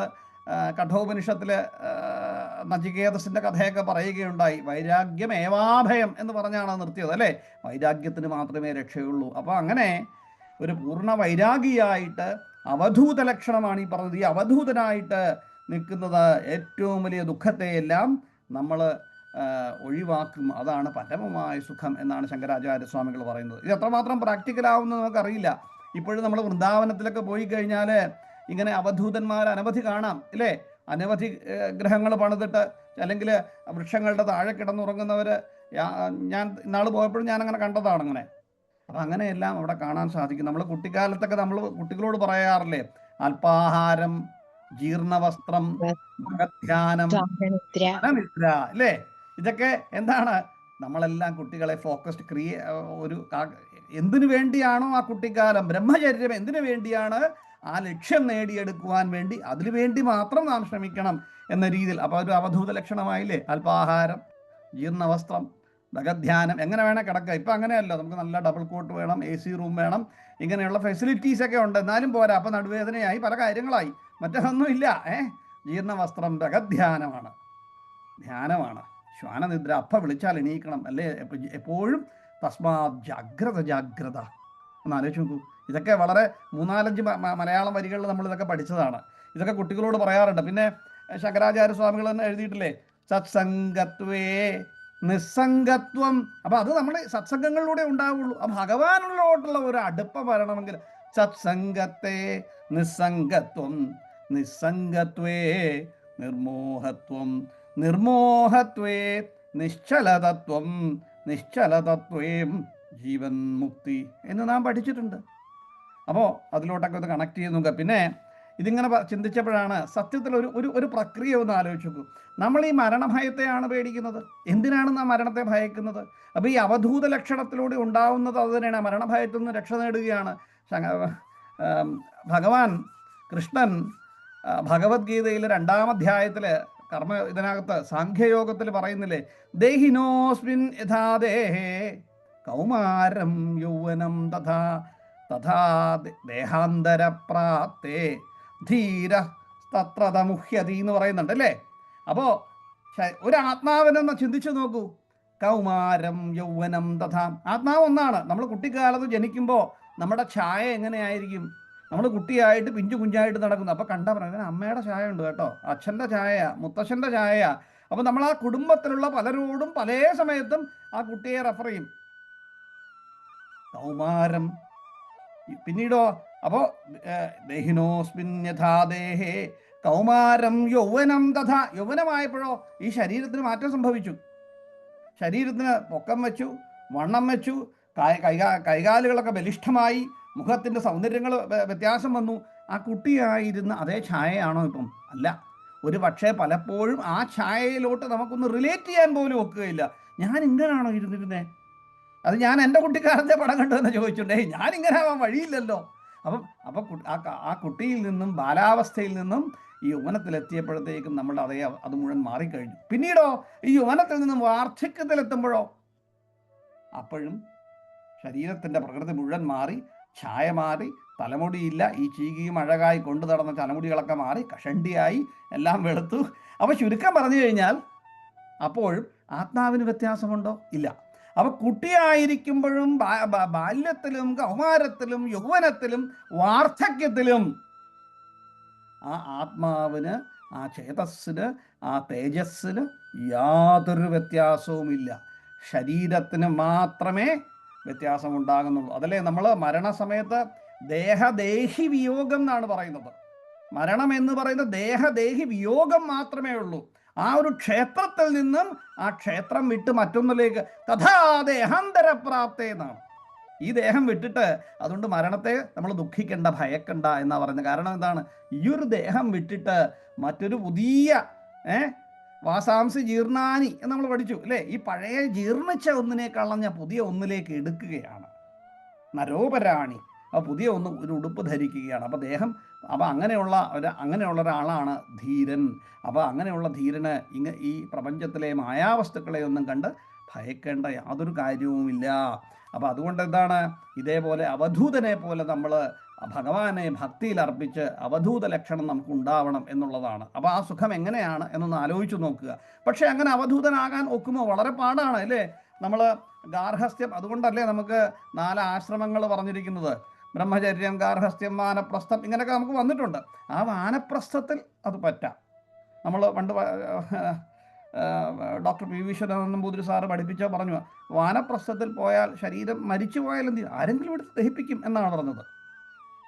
Speaker 2: കഠോപനിഷത്തിൽ നചികേതസിൻ്റെ കഥയൊക്കെ പറയുകയുണ്ടായി. വൈരാഗ്യം ഏവാഭയം എന്ന് പറഞ്ഞാണ് നിർത്തിയത്, അല്ലേ? വൈരാഗ്യത്തിന് മാത്രമേ രക്ഷയുള്ളൂ. അപ്പോൾ അങ്ങനെ ഒരു പൂർണ്ണ വൈരാഗിയായിട്ട് അവധൂത ലക്ഷണമാണ് ഈ പറഞ്ഞത്. ഈ അവധൂതനായിട്ട് നിൽക്കുന്നത് ഏറ്റവും വലിയ ദുഃഖത്തെയെല്ലാം നമ്മൾ ഒഴിവാക്കും. അതാണ് പരമമായ സുഖം എന്നാണ് ശങ്കരാചാര്യസ്വാമികൾ പറയുന്നത്. ഇത് എത്രമാത്രം പ്രാക്ടിക്കലാവുമെന്ന് നമുക്കറിയില്ല. ഇപ്പോഴും നമ്മൾ വൃന്ദാവനത്തിലൊക്കെ പോയി കഴിഞ്ഞാൽ ഇങ്ങനെ അവധൂതന്മാർ അനവധി കാണാം, ഇല്ലേ? അനവധി ഗ്രഹങ്ങൾ പണിതിട്ട് അല്ലെങ്കിൽ വൃക്ഷങ്ങളുടെ താഴെ കിടന്നുറങ്ങുന്നവർ ഞാൻ ഇന്നാൾ പോയപ്പോഴും ഞാൻ അങ്ങനെ കണ്ടതാണ് അങ്ങനെ. അപ്പം അങ്ങനെയെല്ലാം അവിടെ കാണാൻ സാധിക്കും. നമ്മൾ കുട്ടിക്കാലത്തൊക്കെ നമ്മൾ കുട്ടികളോട് പറയാറില്ലേ, അല്പാഹാരം, ജീർണവസ്ത്രം, ധ്യാനം, നിദ്ര, അല്ലേ? ഇതൊക്കെ എന്താണ്? നമ്മളെല്ലാം കുട്ടികളെ ഫോക്കസ്ഡ് എന്തിനു വേണ്ടിയാണോ ആ കുട്ടിക്കാലം, ബ്രഹ്മചര്യം എന്തിനു വേണ്ടിയാണ്? ആ ലക്ഷ്യം നേടിയെടുക്കുവാൻ വേണ്ടി, അതിനു വേണ്ടി മാത്രം നാം ശ്രമിക്കണം എന്ന രീതിയിൽ. അപ്പോൾ ഒരു അവധൂത ലക്ഷണമായില്ലേ? അല്പാഹാരം, ജീർണവസ്ത്രം, ഭഗധ്യാനം, എങ്ങനെ വേണേൽ കിടക്കുക. ഇപ്പം അങ്ങനെയല്ല, നമുക്ക് നല്ല ഡബിൾ കോട്ട് വേണം, AC റൂം വേണം, ഇങ്ങനെയുള്ള ഫെസിലിറ്റീസൊക്കെ ഉണ്ട്. എന്നാലും പോരാ, അപ്പം നടുവേദനയായി, പല കാര്യങ്ങളായി, മറ്റൊന്നുമില്ല. ജീർണവസ്ത്രം, ഭഗധ്യാനമാണ്, ധ്യാനമാണ്, ശ്വാനനിദ്ര, അപ്പം വിളിച്ചാൽ എണീക്കണം, അല്ലേ? എപ്പോഴും തസ്മാത് ജാഗ്രത ജാഗ്രത ഒന്ന് ആലോചിച്ച് നോക്കൂ. ഇതൊക്കെ വളരെ 3-4 മലയാളം വരികളിൽ നമ്മൾ ഇതൊക്കെ പഠിച്ചതാണ്. ഇതൊക്കെ കുട്ടികളോട് പറയാറുണ്ട്. പിന്നെ ശങ്കരാചാര്യസ്വാമികൾ തന്നെ എഴുതിയിട്ടില്ലേ, സത്സംഗത്വേ നിസ്സംഗത്വം. അപ്പം അത് നമ്മൾ സത്സംഗങ്ങളിലൂടെ ഉണ്ടാവുള്ളൂ. ആ ഭഗവാനുള്ളോട്ടുള്ള ഒരു അടുപ്പം വരണമെങ്കിൽ സത്സംഗത്തെ നിസ്സംഗത്വം, നിസ്സംഗത്വേ നിർമോഹത്വം, നിർമോഹത്വേ നിശ്ചലതത്വം, നിശ്ചലതത്വേം ജീവൻ മുക്തി എന്ന് നാം പഠിച്ചിട്ടുണ്ട്. അപ്പോൾ അതിലോട്ടൊക്കെ ഒന്ന് കണക്ട് ചെയ്ത് നോക്കുക. പിന്നെ ഇതിങ്ങനെ ചിന്തിച്ചപ്പോഴാണ് സത്യത്തിൽ ഒരു പ്രക്രിയ ഒന്ന് ആലോചിച്ച് നോക്കൂ. നമ്മൾ ഈ മരണഭയത്തെയാണ് പേടിക്കുന്നത്. എന്തിനാണ് നാം മരണത്തെ ഭയക്കുന്നത്? അപ്പോൾ ഈ അവധൂത ലക്ഷണത്തിലൂടെ ഉണ്ടാവുന്നത് അത് തന്നെയാണ്. മരണഭയത്തിൽ നിന്ന് രക്ഷ നേടുകയാണ്. ഭഗവാൻ കൃഷ്ണൻ ഭഗവത്ഗീതയിൽ 2-ാം അധ്യായത്തിൽ ഇതിനകത്ത് സാഖ്യയോഗത്തിൽ പറയുന്നില്ലേ, ദേഹിനോസ്മിൻ യഥാ ദേഹേ കൗമാരം യൗവനം തഥാ തഥാ ദേഹാന്തരപ്രാപ്തേ ധീര തത്രതമുഹ്യതി എന്ന് പറയുന്നുണ്ട്, അല്ലേ? അപ്പോൾ ഒരു ആത്മാവിനെന്ന് ചിന്തിച്ചു നോക്കൂ. കൗമാരം യൗവനം തഥാ, ആത്മാവ് ഒന്നാണ്. നമ്മൾ കുട്ടിക്കാലത്ത് ജനിക്കുമ്പോൾ നമ്മുടെ ഛായ എങ്ങനെയായിരിക്കും? നമ്മൾ കുട്ടിയായിട്ട് പിഞ്ചു കുഞ്ഞായിട്ട് നടക്കുന്നു. അപ്പോൾ കണ്ടാൽ പറയാം, അമ്മയുടെ ഛായ ഉണ്ട് കേട്ടോ, അച്ഛൻ്റെ ഛായ, മുത്തശ്ശൻ്റെ ഛായ. അപ്പോൾ നമ്മൾ ആ കുടുംബത്തിലുള്ള പലരോടും പല സമയത്തും ആ കുട്ടിയെ റെഫർ ചെയ്യും. കൗമാരം, പിന്നീടോ അപ്പോൾ ദേഹിനോസ്മിൻ യഥാ ദേഹേ കൗമാരം യൗവനം തഥാ, യൗവനമായപ്പോഴോ ഈ ശരീരത്തിന് മാറ്റം സംഭവിച്ചു. ശരീരത്തിന് പൊക്കം വെച്ചു, വണ്ണം വെച്ചു, കൈകാലുകളൊക്കെ ബലിഷ്ഠമായി, മുഖത്തിൻ്റെ സൗന്ദര്യങ്ങൾ വ്യത്യാസം വന്നു. ആ കുട്ടിയായിരുന്ന അതേ ഛായയാണോ ഇപ്പം? അല്ല. ഒരു പക്ഷേ പലപ്പോഴും ആ ഛായയിലോട്ട് നമുക്കൊന്ന് റിലേറ്റ് ചെയ്യാൻ പോലും ഒക്കുകയില്ല. ഞാൻ ഇങ്ങനാണോ ഇരുന്നിരുന്നേ? അത് ഞാൻ എൻ്റെ കുട്ടിക്കാലത്തെ പടം കണ്ടുവെന്ന് ചോദിച്ചിട്ടുണ്ടേ, ഞാൻ ഇങ്ങനെ ആവാൻ വഴിയില്ലല്ലോ. അപ്പം ആ കുട്ടിയിൽ നിന്നും ബാലാവസ്ഥയിൽ നിന്നും ഈ യൗവനത്തിലെത്തിയപ്പോഴത്തേക്കും നമ്മളുടെ അത് മുഴുവൻ മാറിക്കഴിഞ്ഞു. പിന്നീടോ ഈ യൗവനത്തിൽ നിന്നും വാർദ്ധക്യത്തിലെത്തുമ്പോഴോ അപ്പോഴും ശരീരത്തിൻ്റെ പ്രകൃതി മുഴുവൻ മാറി, ഛായ മാറി, തലമുടിയില്ല, ഈ ചീകിയും അഴകായി കൊണ്ടു നടന്ന തലമുടികളൊക്കെ മാറി, കഷണ്ടിയായി, എല്ലാം വെളുത്തു. അപ്പോൾ ചുരുക്കം പറഞ്ഞു കഴിഞ്ഞാൽ അപ്പോഴും ആത്മാവിന് വ്യത്യാസമുണ്ടോ? ഇല്ല. അപ്പോൾ കുട്ടിയായിരിക്കുമ്പോഴും ബാല്യത്തിലും കൗമാരത്തിലും യൗവനത്തിലും വാർദ്ധക്യത്തിലും ആ ആത്മാവിന്, ആ ചേതസ്സിന്, ആ തേജസ്സിന് യാതൊരു വ്യത്യാസവുമില്ല. ശരീരത്തിന് മാത്രമേ വ്യത്യാസം ഉണ്ടാകുന്നുള്ളൂ. അതല്ലേ നമ്മൾ മരണസമയത്ത് ദേഹദേഹി വിയോഗം എന്നാണ് പറയുന്നത്. മരണം എന്ന് പറയുന്നത് ദേഹദേഹി വിയോഗം മാത്രമേ ഉള്ളൂ. ആ ഒരു ക്ഷേത്രത്തിൽ നിന്നും ആ ക്ഷേത്രം വിട്ട് മറ്റൊന്നിലേക്ക് തഥാ ദേഹാന്തരപ്രാപ്തേ എന്നാണ്. ഈ ദേഹം വിട്ടിട്ട്, അതുകൊണ്ട് മരണത്തെ നമ്മൾ ദുഃഖിക്കണ്ട, ഭയക്കണ്ട എന്നാ പറയുന്നത്. കാരണം എന്താണ്? ഈ ഒരു ദേഹം വിട്ടിട്ട് മറ്റൊരു പുതിയ വാസാംസി ജീർണാനി എന്ന് നമ്മൾ പഠിച്ചു അല്ലേ? ഈ പഴയ ജീർണിച്ച ഒന്നിനെ കളഞ്ഞ പുതിയ ഒന്നിലേക്ക് എടുക്കുകയാണ്. നരോപരാണി, അപ്പോൾ പുതിയ ഒരു ഉടുപ്പ് ധരിക്കുകയാണ്. അപ്പോൾ ദേഹം, അപ്പോൾ അങ്ങനെയുള്ള ഒരാളാണ് ധീരൻ. അപ്പോൾ അങ്ങനെയുള്ള ധീരന് ഈ പ്രപഞ്ചത്തിലെ മായാവസ്തുക്കളെ ഒന്നും കണ്ട് ഭയക്കേണ്ട യാതൊരു കാര്യവുമില്ല. അപ്പോൾ അതുകൊണ്ട് എന്താണ്, ഇതേപോലെ അവധൂതനെ പോലെ നമ്മൾ ഭഗവാനെ ഭക്തിയിൽ അർപ്പിച്ച് അവധൂത ലക്ഷണം നമുക്ക് ഉണ്ടാവണം എന്നുള്ളതാണ്. അപ്പോൾ ആ സുഖം എങ്ങനെയാണ് എന്നൊന്ന് ആലോചിച്ച് നോക്കുക. പക്ഷേ അങ്ങനെ അവധൂതനാകാൻ ഒക്കുമോ? വളരെ പാടാണ് അല്ലേ? നമ്മൾ ഗാർഹസ്ഥ്യം, അതുകൊണ്ടല്ലേ നമുക്ക് 4 ആശ്രമങ്ങൾ പറഞ്ഞിരിക്കുന്നത്. ബ്രഹ്മചര്യം, ഗാർഹസ്ഥ്യം, വാനപ്രസ്ഥം, ഇങ്ങനെയൊക്കെ നമുക്ക് വന്നിട്ടുണ്ട്. ആ വാനപ്രസ്ഥത്തിൽ അത് പറ്റാം. നമ്മൾ പണ്ട് doctor P Viswanathan Namboothiri sir പറഞ്ഞു, വാനപ്രസ്ഥത്തിൽ പോയാൽ ശരീരം മരിച്ചു പോയാൽ എന്ത് ചെയ്യും? ആരെങ്കിലും എടുത്ത് ദഹിപ്പിക്കും എന്നാണ് പറഞ്ഞത്.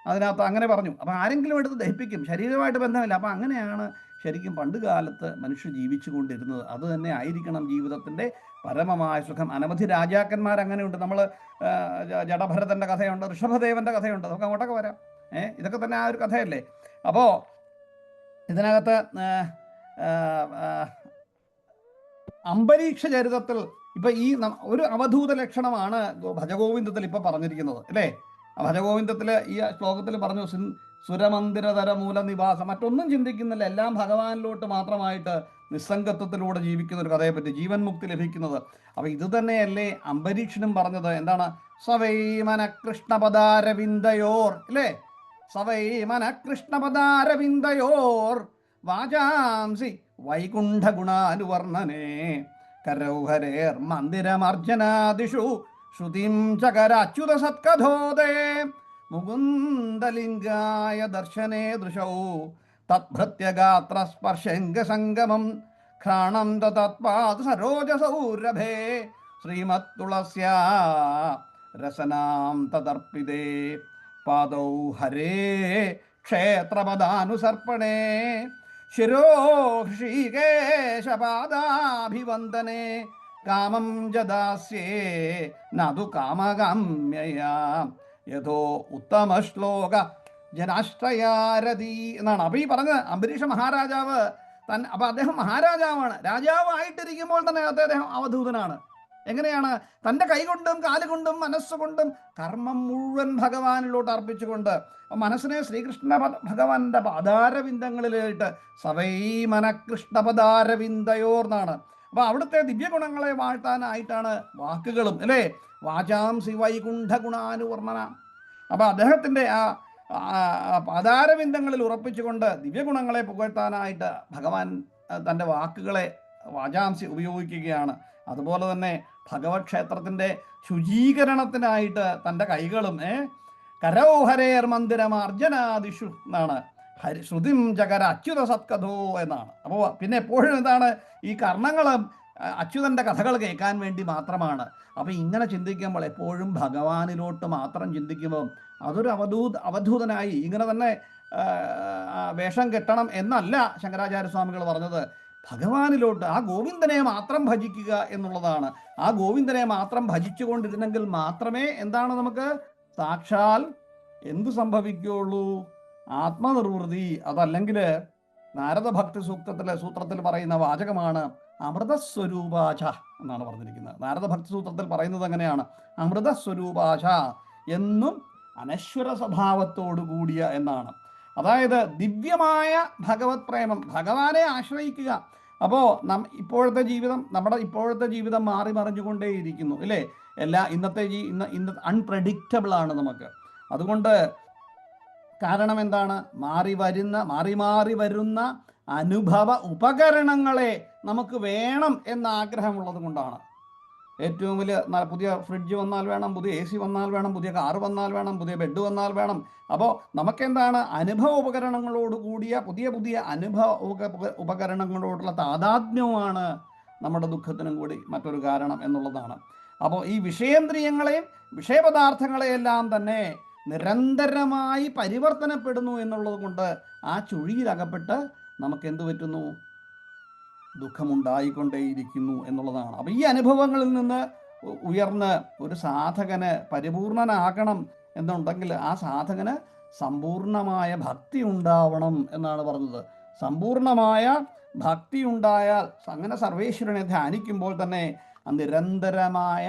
Speaker 2: അതിനകത്ത് അങ്ങനെ പറഞ്ഞു. അപ്പോൾ ആരെങ്കിലും എടുത്ത് ദഹിപ്പിക്കും, ശരീരമായിട്ട് ബന്ധമില്ല. അപ്പോൾ അങ്ങനെയാണ് ശരിക്കും പണ്ട് കാലത്ത് മനുഷ്യർ ജീവിച്ചു കൊണ്ടിരുന്നത്. അത് തന്നെ ആയിരിക്കണം ജീവിതത്തിൻ്റെ പരമമായ സുഖം. അനവധി രാജാക്കന്മാർ അങ്ങനെയുണ്ട്. നമ്മൾ ജഡഭരതൻ്റെ കഥയുണ്ട്, ഋഷഭദേവൻ്റെ കഥയുണ്ട്, നമുക്ക് അങ്ങോട്ടൊക്കെ വരാം. ഇതൊക്കെ തന്നെ ആ ഒരു കഥയല്ലേ? അപ്പോൾ ഇതിനകത്ത് അംബരീക്ഷ ചരിതത്തിൽ ഇപ്പം ഈ ഒരു അവധൂത ലക്ഷണമാണ് ഭജഗോവിന്ദത്തിൽ ഇപ്പം പറഞ്ഞിരിക്കുന്നത് അല്ലേ? ഭജഗോവിന്ദത്തിൽ ഈ ശ്ലോകത്തിൽ പറഞ്ഞു, സുരമന്ദിരതര മൂലനിവാസം, മറ്റൊന്നും ചിന്തിക്കുന്നില്ല, എല്ലാം ഭഗവാനിലോട്ട് മാത്രമായിട്ട് നിസ്സംഗത്വത്തിലൂടെ ജീവിക്കുന്ന ഒരു കഥയെ പറ്റി, ജീവൻ മുക്തി ലഭിക്കുന്നത്. അപ്പോൾ ഇത് തന്നെയല്ലേ അംബരീക്ഷനും പറഞ്ഞത്? എന്താണ്? സവൈമന കൃഷ്ണപദാരവിന്ദയോർ അല്ലേ? സവൈമന കൃഷ്ണപദാരവിന്ദയോർ വാചാംസി വൈകുണ്ഠ ഗുണാനുവർണ്ണനേ കരൗഹരേർ മന്ദിരമർജനാദിഷു ശ്രുതിം ചകരാച്യുത സത്കഥോദേ മുകുന്ദലിംഗായ ദർശനേ ദൃശൗ തത്ഭൃത്യഗാത്ര സ്പർശംഗസംഗമം ഘ്രാണം തത്പാദ സരോജസൗരഭേ ശ്രീമത് തുളസ്യാ രസനാം തദർപ്പിതേ പാദൗ ഹരേ ക്ഷേത്രപദാനുസർപ്പണേ ശിരോ ഹൃഷീകേശപാദാഭിവന്ദനേ കാമം ജദാസ്യേ നതു കാമകാമ്യയാ യഥോ ഉത്തമ ശ്ലോക ജനാശ്രയാരതി എന്നാണ്. അപ്പോൾ ഈ പറഞ്ഞത് അംബരീഷ മഹാരാജാവ് അപ്പോൾ അദ്ദേഹം മഹാരാജാവാണ്. രാജാവായിട്ടിരിക്കുമ്പോൾ തന്നെ അദ്ദേഹം അവധൂതനാണ്. എങ്ങനെയാണ്? തൻ്റെ കൈകൊണ്ടും കാലുകൊണ്ടും മനസ്സുകൊണ്ടും കർമ്മം മുഴുവൻ ഭഗവാനിലോട്ട് അർപ്പിച്ചുകൊണ്ട് മനസ്സിനെ ശ്രീകൃഷ്ണ ഭഗവാന്റെ പാദാരവിന്ദങ്ങളിലായിട്ട് സവൈമന കൃഷ്ണപദാരവിന്ദയോർന്നാണ്. അപ്പോൾ അവിടുത്തെ ദിവ്യഗുണങ്ങളെ വാഴ്ത്താനായിട്ടാണ് വാക്കുകളും അല്ലേ? വാചാംസി വൈകുണ്ഠ ഗുണാനുവർണ്ണന. അപ്പോൾ അദ്ദേഹത്തിൻ്റെ ആ പാദാരവിന്ദങ്ങളിൽ ഉറപ്പിച്ചുകൊണ്ട് ദിവ്യഗുണങ്ങളെ പുകഴ്ത്താനായിട്ട് ഭഗവാൻ തൻ്റെ വാക്കുകളെ വാചാംസി ഉപയോഗിക്കുകയാണ്. അതുപോലെ തന്നെ ഭഗവത് ക്ഷേത്രത്തിൻ്റെ ശുചീകരണത്തിനായിട്ട് തൻ്റെ കൈകളും കരൗഹരേർ മന്ദിരമാർജനാദിഷു എന്നാണ്. ശ്രുതിം ചകര അച്യുത സത്കഥോ എന്നാണ്. അപ്പോൾ പിന്നെ എപ്പോഴും എന്താണ്? ഈ കർണങ്ങളും അച്യുതൻ്റെ കഥകൾ കേൾക്കാൻ വേണ്ടി മാത്രമാണ്. അപ്പോൾ ഇങ്ങനെ ചിന്തിക്കുമ്പോൾ, എപ്പോഴും ഭഗവാനിലോട്ട് മാത്രം ചിന്തിക്കുമ്പോൾ അതൊരു അവധൂതനായി ഇങ്ങനെ തന്നെ വേഷം കെട്ടണം എന്നല്ല ശങ്കരാചാര്യസ്വാമികൾ പറഞ്ഞത്. ഭഗവാനിലോട്ട് ആ ഗോവിന്ദനെ മാത്രം ഭജിക്കുക എന്നുള്ളതാണ്. ആ ഗോവിന്ദനെ മാത്രം ഭജിച്ചു കൊണ്ടിരുന്നെങ്കിൽ മാത്രമേ എന്താണ് നമുക്ക് സാക്ഷാൽ എന്തു സംഭവിക്കുകയുള്ളൂ? ആത്മനിർവൃതി. അതല്ലെങ്കിൽ നാരദ ഭക്തി സൂത്രത്തിൽ പറയുന്ന വാചകമാണ് അമൃതസ്വരൂപാച എന്നാണ് പറഞ്ഞിരിക്കുന്നത്. നാരദ ഭക്തി സൂത്രത്തിൽ പറയുന്നത് അങ്ങനെയാണ്, അമൃതസ്വരൂപാച എന്നും അനശ്വര സ്വഭാവത്തോടു കൂടിയ എന്നാണ്. അതായത് ദിവ്യമായ ഭഗവത് പ്രേമം, ഭഗവാനെ ആശ്രയിക്കുക. അപ്പോൾ നമ്മുടെ ഇപ്പോഴത്തെ ജീവിതം മാറി മറിഞ്ഞുകൊണ്ടേയിരിക്കുന്നു അല്ലേ? ഇന്നത്തെ അൺപ്രഡിക്റ്റബിൾ ആണ് നമുക്ക്. അതുകൊണ്ട് കാരണം എന്താണ്? മാറി മാറി വരുന്ന അനുഭവ ഉപകരണങ്ങളെ നമുക്ക് വേണം എന്ന ആഗ്രഹമുള്ളത് കൊണ്ടാണ്. ഏറ്റവും വലിയ പുതിയ ഫ്രിഡ്ജ് വന്നാൽ വേണം, പുതിയ AC വന്നാൽ വേണം, പുതിയ കാറ് വന്നാൽ വേണം, പുതിയ ബെഡ് വന്നാൽ വേണം. അപ്പോൾ നമുക്കെന്താണ്? അനുഭവ ഉപകരണങ്ങളോട് കൂടിയ പുതിയ അനുഭവ ഉപകരണങ്ങളോടുള്ള താതാത്മ്യവുമാണ് നമ്മുടെ ദുഃഖത്തിനും കൂടി മറ്റൊരു കാരണം എന്നുള്ളതാണ്. അപ്പോൾ ഈ വിഷയേന്ദ്രിയങ്ങളെയും വിഷയപദാർത്ഥങ്ങളെയെല്ലാം തന്നെ നിരന്തരമായി പരിവർത്തനപ്പെടുന്നു എന്നുള്ളത് കൊണ്ട് ആ ചുഴിയിലകപ്പെട്ട് നമുക്ക് എന്തു പറ്റുന്നു? ദുഃഖമുണ്ടായിക്കൊണ്ടേയിരിക്കുന്നു എന്നുള്ളതാണ്. അപ്പോൾ ഈ അനുഭവങ്ങളിൽ നിന്ന് ഉയർന്ന് ഒരു സാധകന് പരിപൂർണനാകണം എന്നുണ്ടെങ്കിൽ ആ സാധകന് സമ്പൂർണമായ ഭക്തി ഉണ്ടാവണം എന്നാണ് പറഞ്ഞത്. സമ്പൂർണമായ ഭക്തി ഉണ്ടായാൽ അങ്ങനെ സർവേശ്വരനെ ധ്യാനിക്കുമ്പോൾ തന്നെ നിരന്തരമായ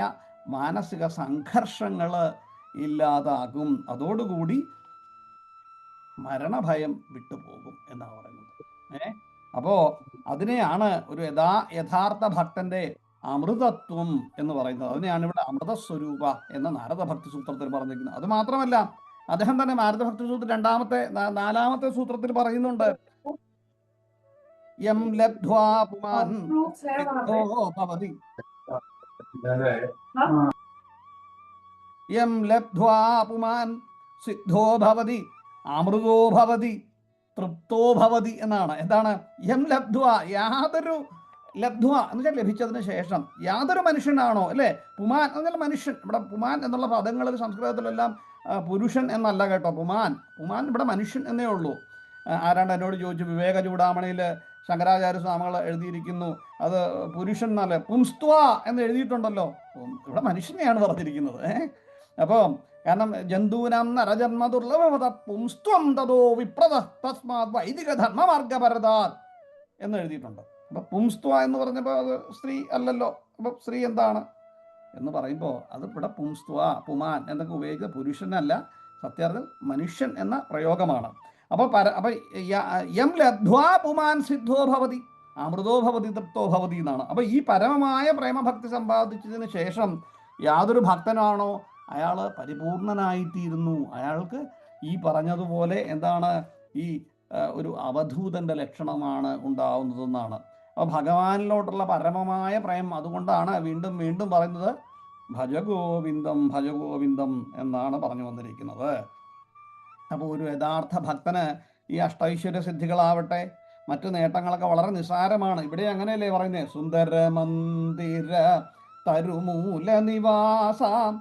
Speaker 2: മാനസിക സംഘർഷങ്ങൾ ഇല്ലാതാകും. അതോടുകൂടി മരണഭയം വിട്ടുപോകും എന്നാണ് പറയുന്നത്. അപ്പോൾ അതിനെയാണ് ഒരു യഥാർത്ഥ ഭക്തന്റെ അമൃതത്വം എന്ന് പറയുന്നത്. അതിനെയാണ് ഇവിടെ അമൃതസ്വരൂപ എന്ന നാരദ ഭക്തി സൂത്രത്തിൽ പറഞ്ഞിരിക്കുന്നത്. അത് മാത്രമല്ല, അദ്ദേഹം തന്നെ നാരദ ഭക്തി സൂത്രത്തിൽ നാലാമത്തെ സൂത്രത്തിൽ പറയുന്നുണ്ട്, യം ലബ്ധ്വാ പുമാൻ സിദ്ധോ ഭവതി, യം ലബ്ധ്വാ പുമാൻ സിദ്ധോ ഭവതി അമൃതോ ഭവതി തൃപ്തോ ഭവതി എന്നാണ്. എന്താണ് യം ലബ്ധ്വ? യാതൊരു ലബ്ധ്വ എന്ന് വെച്ചാൽ ലഭിച്ചതിന് ശേഷം യാതൊരു മനുഷ്യനാണോ, അല്ലേ? പുമാൻ എന്നാൽ മനുഷ്യൻ. ഇവിടെ പുമാൻ എന്നുള്ള പദങ്ങളിൽ സംസ്കൃതത്തിലെല്ലാം പുരുഷൻ എന്നല്ല കേട്ടോ. പുമാൻ ഇവിടെ മനുഷ്യൻ എന്നേ ഉള്ളൂ. ആരാണ്ട് എന്നോട് ചോദിച്ചു, വിവേക ചൂടാമണിയിൽ ശങ്കരാചാര്യ സ്വാമികൾ എഴുതിയിരിക്കുന്നു അത് പുരുഷൻ എന്നല്ല, പുംസ്ത്വ എന്ന് എഴുതിയിട്ടുണ്ടല്ലോ. ഇവിടെ മനുഷ്യനെയാണ് പറഞ്ഞിരിക്കുന്നത്. അപ്പോൾ കാരണം ജന്തൂനാം നരജന്മ ദുർലഭമത പുംസ്ത്വം തതോ വിപ്രത തസ്മാത് വൈദിക ധർമ്മമാർഗപരതാത് എന്ന് എഴുതിയിട്ടുണ്ട്. അപ്പം പുംസ്ത്വ എന്ന് പറഞ്ഞപ്പോൾ അത് സ്ത്രീ അല്ലല്ലോ. അപ്പം സ്ത്രീ എന്താണ് എന്ന് പറയുമ്പോൾ അത് ഇവിടെ പുംസ്ത്വ പുമാൻ എന്നൊക്കെ ഉപയോഗിക്കുക പുരുഷനല്ല, സത്യാർത്ഥത്തിൽ മനുഷ്യൻ എന്ന പ്രയോഗമാണ്. അപ്പോൾ യം ലബ്ധ്വാ പുമാൻ സിദ്ധോ ഭവതി അമൃതോ ഭവതി തൃപ്തോ ഭവതി എന്നാണ്. അപ്പോൾ ഈ പരമമായ പ്രേമഭക്തി സമ്പാദിച്ചതിന് ശേഷം യാതൊരു ഭക്തനാണോ അയാൾ പരിപൂർണനായിത്തീരുന്നു. അയാൾക്ക് ഈ പറഞ്ഞതുപോലെ എന്താണ് ഈ ഒരു അവധൂതൻ്റെ ലക്ഷണമാണ് ഉണ്ടാവുന്നതെന്നാണ്. അപ്പോൾ ഭഗവാനിലോട്ടുള്ള പരമമായ പ്രേമം, അതുകൊണ്ടാണ് വീണ്ടും വീണ്ടും പറയുന്നത് ഭജഗോവിന്ദം ഭജഗോവിന്ദം എന്നാണ് പറഞ്ഞു വന്നിരിക്കുന്നത്. അപ്പോൾ ഒരു യഥാർത്ഥ ഭക്തന് ഈ അഷ്ടൈശ്വര്യ സിദ്ധികളാവട്ടെ മറ്റു നേട്ടങ്ങളൊക്കെ വളരെ നിസ്സാരമാണ്. ഇവിടെ അങ്ങനെയല്ലേ പറയുന്നത്, സുന്ദര മന്ദിര തരുമൂല നിവാസാം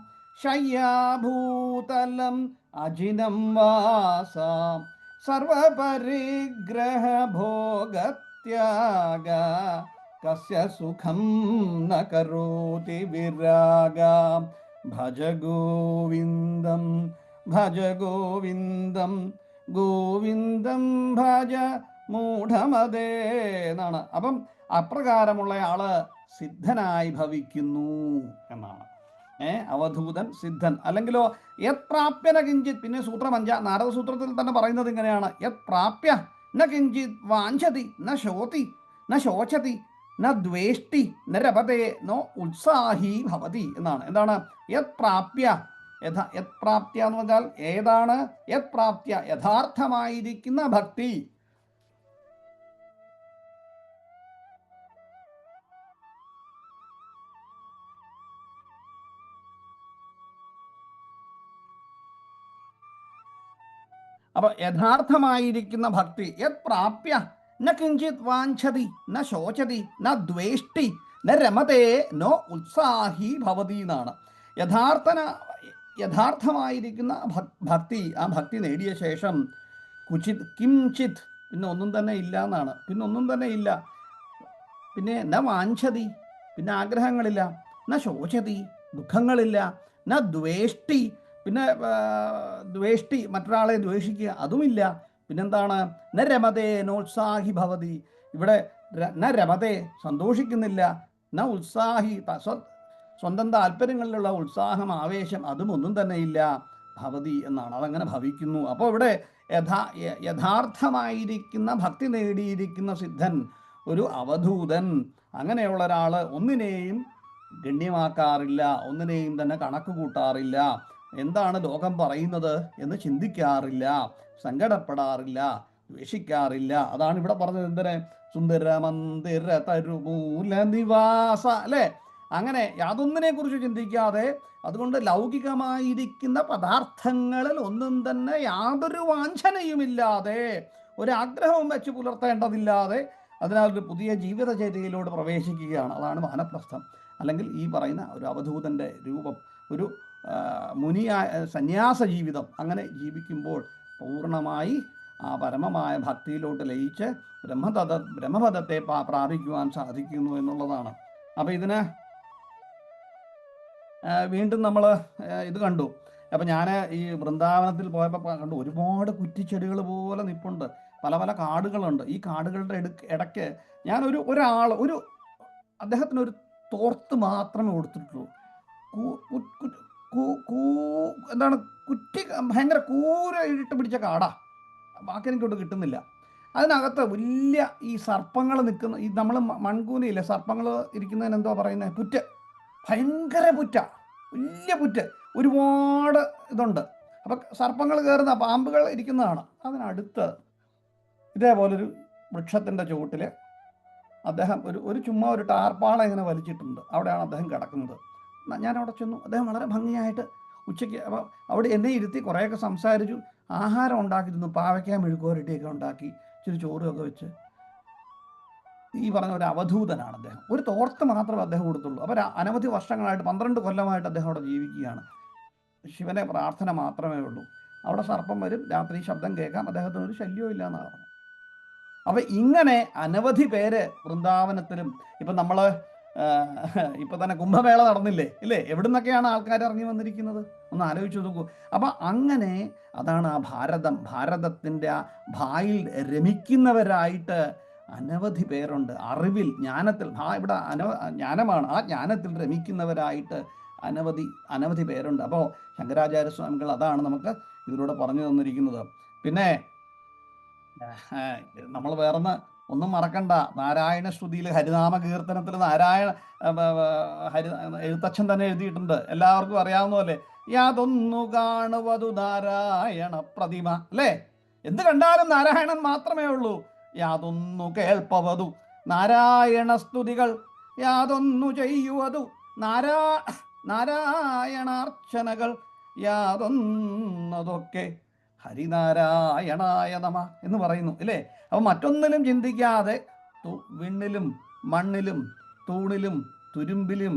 Speaker 2: ശയ്യാഭൂതലം അജിനം വാസാം സർവപരിഗ്രഹ ഭോഗത്യാഗ കസ്യ സുഖം ന കരോതി വിരാഗാം ഭജ ഗോവിന്ദം ഭജ ഗോവിന്ദം ഗോവിന്ദം ഭജ മൂഢമതേ എന്നാണ്. അപ്പം അപ്രകാരമുള്ള ആള് സിദ്ധനായി ഭവിക്കുന്നു എന്നാണ്. അവധൂതൻ സിദ്ധൻ. അല്ലെങ്കിലോ യത് പ്രാപ്യ ന കിഞ്ചിത്, പിന്നെ സൂത്രം 5 നാരദ സൂത്രത്തിൽ തന്നെ പറയുന്നത് ഇങ്ങനെയാണ്, യത് പ്രാപ്യ ന കിഞ്ചിത് വാഞ്ചതി ന ശോതി ന ശോചതി ന ദ്വേഷ്ടി ന രപതേ നോ ഉത്സാഹി ഭവതി എന്നാണ്. എന്താണ് യത് പ്രാപ്യ? യത് പ്രാപ്യ എന്ന് പറഞ്ഞാൽ ഏതാണ്? യത് പ്രാപ്യ യഥാർത്ഥമായിരിക്കുന്ന ഭക്തി. അപ്പൊ യഥാർത്ഥമായിരിക്കുന്ന ഭക്തി യത് പ്രാപ്യ ന കിഞ്ചിത് വാഞ്ചതി ന ശോചതി ന ദ്വേഷ്ടി ന രമതേ നോ ഉത്സാഹി ഭവതി എന്നാണ്. യഥാർത്ഥമായിരിക്കുന്ന ഭക്തി, ആ ഭക്തി നേടിയ ശേഷം കുചിത് കിംചിത് പിന്നെ ഒന്നും തന്നെ ഇല്ല എന്നാണ്. പിന്നെ ഒന്നും തന്നെ ഇല്ല. പിന്നെ ന വാഞ്ചതി പിന്നെ ആഗ്രഹങ്ങളില്ല, ന ശോചതി ദുഃഖങ്ങളില്ല, ന ദ്വേഷ്ടി പിന്നെ ദ്വേഷ്ടി മറ്റൊരാളെ ദ്വേഷിക്കുക അതുമില്ല. പിന്നെന്താണ്? ന രമതേ നോത്സാഹി ഭവതി. ഇവിടെ ന രമതേ സന്തോഷിക്കുന്നില്ല, ന ഉത്സാഹി സ്വന്തം താല്പര്യങ്ങളിലുള്ള ഉത്സാഹം ആവേശം അതും ഒന്നും തന്നെ ഇല്ല ഭവതി എന്നാണ്. അതങ്ങനെ ഭവിക്കുന്നു. അപ്പോൾ ഇവിടെ യഥാർത്ഥമായിരിക്കുന്ന ഭക്തി നേടിയിരിക്കുന്ന സിദ്ധൻ, ഒരു അവധൂതൻ, അങ്ങനെയുള്ള ഒരാൾ ഒന്നിനെയും ഗണ്യമാക്കാറില്ല, ഒന്നിനെയും തന്നെ കണക്ക് കൂട്ടാറില്ല, എന്താണ് ലോകം പറയുന്നത് എന്ന് ചിന്തിക്കാറില്ല, സങ്കടപ്പെടാറില്ല, ദ്വേഷിക്കാറില്ല. അതാണ് ഇവിടെ പറഞ്ഞത്. എന്തിന്? സുന്ദര മന്ദിര തരുമൂല നിവാസ, അല്ലേ? അങ്ങനെ യാതൊന്നിനെ കുറിച്ച് ചിന്തിക്കാതെ, അതുകൊണ്ട് ലൗകികമായിരിക്കുന്ന പദാർത്ഥങ്ങളിൽ ഒന്നും തന്നെ യാതൊരു വാഞ്ചനയുമില്ലാതെ, ഒരാഗ്രഹവും വെച്ച് പുലർത്തേണ്ടതില്ലാതെ അതിനാൽ ഒരു പുതിയ ജീവിതചര്യയിലൂടെ പ്രവേശിക്കുകയാണ്. അതാണ് വാനപ്രസ്ഥം. അല്ലെങ്കിൽ ഈ പറയുന്ന ഒരു അവധൂതൻ്റെ രൂപം, ഒരു മുനിയായ സന്യാസ ജീവിതം. അങ്ങനെ ജീവിക്കുമ്പോൾ പൂർണ്ണമായി ആ പരമമായ ഭക്തിയിലോട്ട് ലയിച്ച് ബ്രഹ്മപദത്തെ പ്രാപിക്കുവാൻ സാധിക്കുന്നു എന്നുള്ളതാണ്. അപ്പം ഇതിന് വീണ്ടും നമ്മൾ ഇത് കണ്ടു. അപ്പം ഞാൻ ഈ വൃന്ദാവനത്തിൽ പോയപ്പോൾ കണ്ടു ഒരുപാട് കുറ്റിച്ചെടികൾ പോലെ നിൽപ്പുണ്ട്, പല പല കാടുകളുണ്ട്. ഈ കാടുകളുടെ ഇടയ്ക്ക് ഞാൻ ഒരു അദ്ദേഹത്തിനൊരു തോർത്ത് മാത്രമേ കൊടുത്തിട്ടുള്ളൂ. എന്താണ് കുറ്റി, ഭയങ്കര കൂര ഇട്ട് പിടിച്ച കാടാ, ബാക്കി എനിക്കോട്ട് കിട്ടുന്നില്ല. അതിനകത്ത് വലിയ ഈ സർപ്പങ്ങൾ നിൽക്കുന്ന, ഈ നമ്മൾ മൺകൂനയില്ലേ സർപ്പങ്ങൾ ഇരിക്കുന്നതിന് എന്തോ പറയുന്നത്, പുറ്റ്, ഭയങ്കര പുറ്റ, വലിയ പുറ്റ്, ഒരുപാട് ഇതുണ്ട്. അപ്പം സർപ്പങ്ങൾ കയറുന്ന, പാമ്പുകൾ ഇരിക്കുന്നതാണ്. അതിനടുത്ത് ഇതേപോലൊരു വൃക്ഷത്തിൻ്റെ ചുവട്ടിൽ അദ്ദേഹം ഒരു ചുമ്മാ ഒരു ടാർപ്പാള ഇങ്ങനെ വലിച്ചിട്ടുണ്ട്. അവിടെയാണ് അദ്ദേഹം കിടക്കുന്നത്. ഞാൻ അവിടെ ചെന്നു. അദ്ദേഹം വളരെ ഭംഗിയായിട്ട് ഉച്ചയ്ക്ക് അവിടെ എന്നെ ഇരുത്തി കുറേയൊക്കെ സംസാരിച്ചു. ആഹാരം ഉണ്ടാക്കിയിരുന്നു, പാവയ്ക്ക മെഴുക്കുവരട്ടിയൊക്കെ ഉണ്ടാക്കി, ഇച്ചിരി ചോറുമൊക്കെ വെച്ച്. ഈ പറഞ്ഞ ഒരു അവധൂതനാണ് അദ്ദേഹം. ഒരു തോർത്ത് മാത്രമേ അദ്ദേഹം കൊടുത്തുള്ളൂ. അപ്പോൾ അനവധി വർഷങ്ങളായിട്ട് 12 കൊല്ലമായിട്ട് അദ്ദേഹം അവിടെ ജീവിക്കുകയാണ്. ശിവനെ പ്രാർത്ഥന മാത്രമേ ഉള്ളൂ. അവിടെ സർപ്പം വരും, രാത്രി ശബ്ദം കേൾക്കാം, അദ്ദേഹത്തിന് ഒരു ശല്യവും ഇല്ല എന്നാണ് പറഞ്ഞത്. അപ്പം ഇങ്ങനെ അനവധി പേര് വൃന്ദാവനത്തിലും, ഇപ്പം നമ്മൾ ഇപ്പം തന്നെ കുംഭമേള നടന്നില്ലേ ഇല്ലേ, എവിടെ നിന്നൊക്കെയാണ് ആൾക്കാർ ഇറങ്ങി വന്നിരിക്കുന്നത്, ഒന്ന് ആലോചിച്ച് നോക്കൂ. അപ്പം അങ്ങനെ അതാണ് ആ ഭാരതത്തിൻ്റെ ആ ഭായിൽ രമിക്കുന്നവരായിട്ട് അനവധി പേരുണ്ട്. അറിവിൽ, ജ്ഞാനത്തിൽ, ഇവിടെ ജ്ഞാനമാണ്, ആ ജ്ഞാനത്തിൽ രമിക്കുന്നവരായിട്ട് അനവധി പേരുണ്ട്. അപ്പോൾ ശങ്കരാചാര്യസ്വാമികൾ അതാണ് നമുക്ക് ഇതിലൂടെ പറഞ്ഞു തന്നിരിക്കുന്നത്. പിന്നെ നമ്മൾ വേറൊന്ന് ഒന്നും മറക്കണ്ട, നാരായണ ശ്രുതിയിൽ ഹരിനാമ കീർത്തനത്തിൽ എഴുത്തച്ഛൻ തന്നെ എഴുതിയിട്ടുണ്ട്, എല്ലാവർക്കും അറിയാവുന്നതല്ലേ, യാതൊന്നു കാണുവതു നാരായണ പ്രതിമ, അല്ലേ? എന്ത് കണ്ടാലും നാരായണൻ മാത്രമേ ഉള്ളൂ. യാതൊന്നു കേൾപ്പവതു നാരായണ സ്തുതികൾ, യാതൊന്നു ചെയ്യുവതു നാരായണാർച്ചനകൾ, യാതൊന്നതൊക്കെ ഹരിനാരായണായ നമ എന്ന് പറയുന്നു, അല്ലേ? അപ്പം മറ്റൊന്നിലും ചിന്തിക്കാതെ വിണ്ണിലും മണ്ണിലും തൂണിലും തുരുമ്പിലും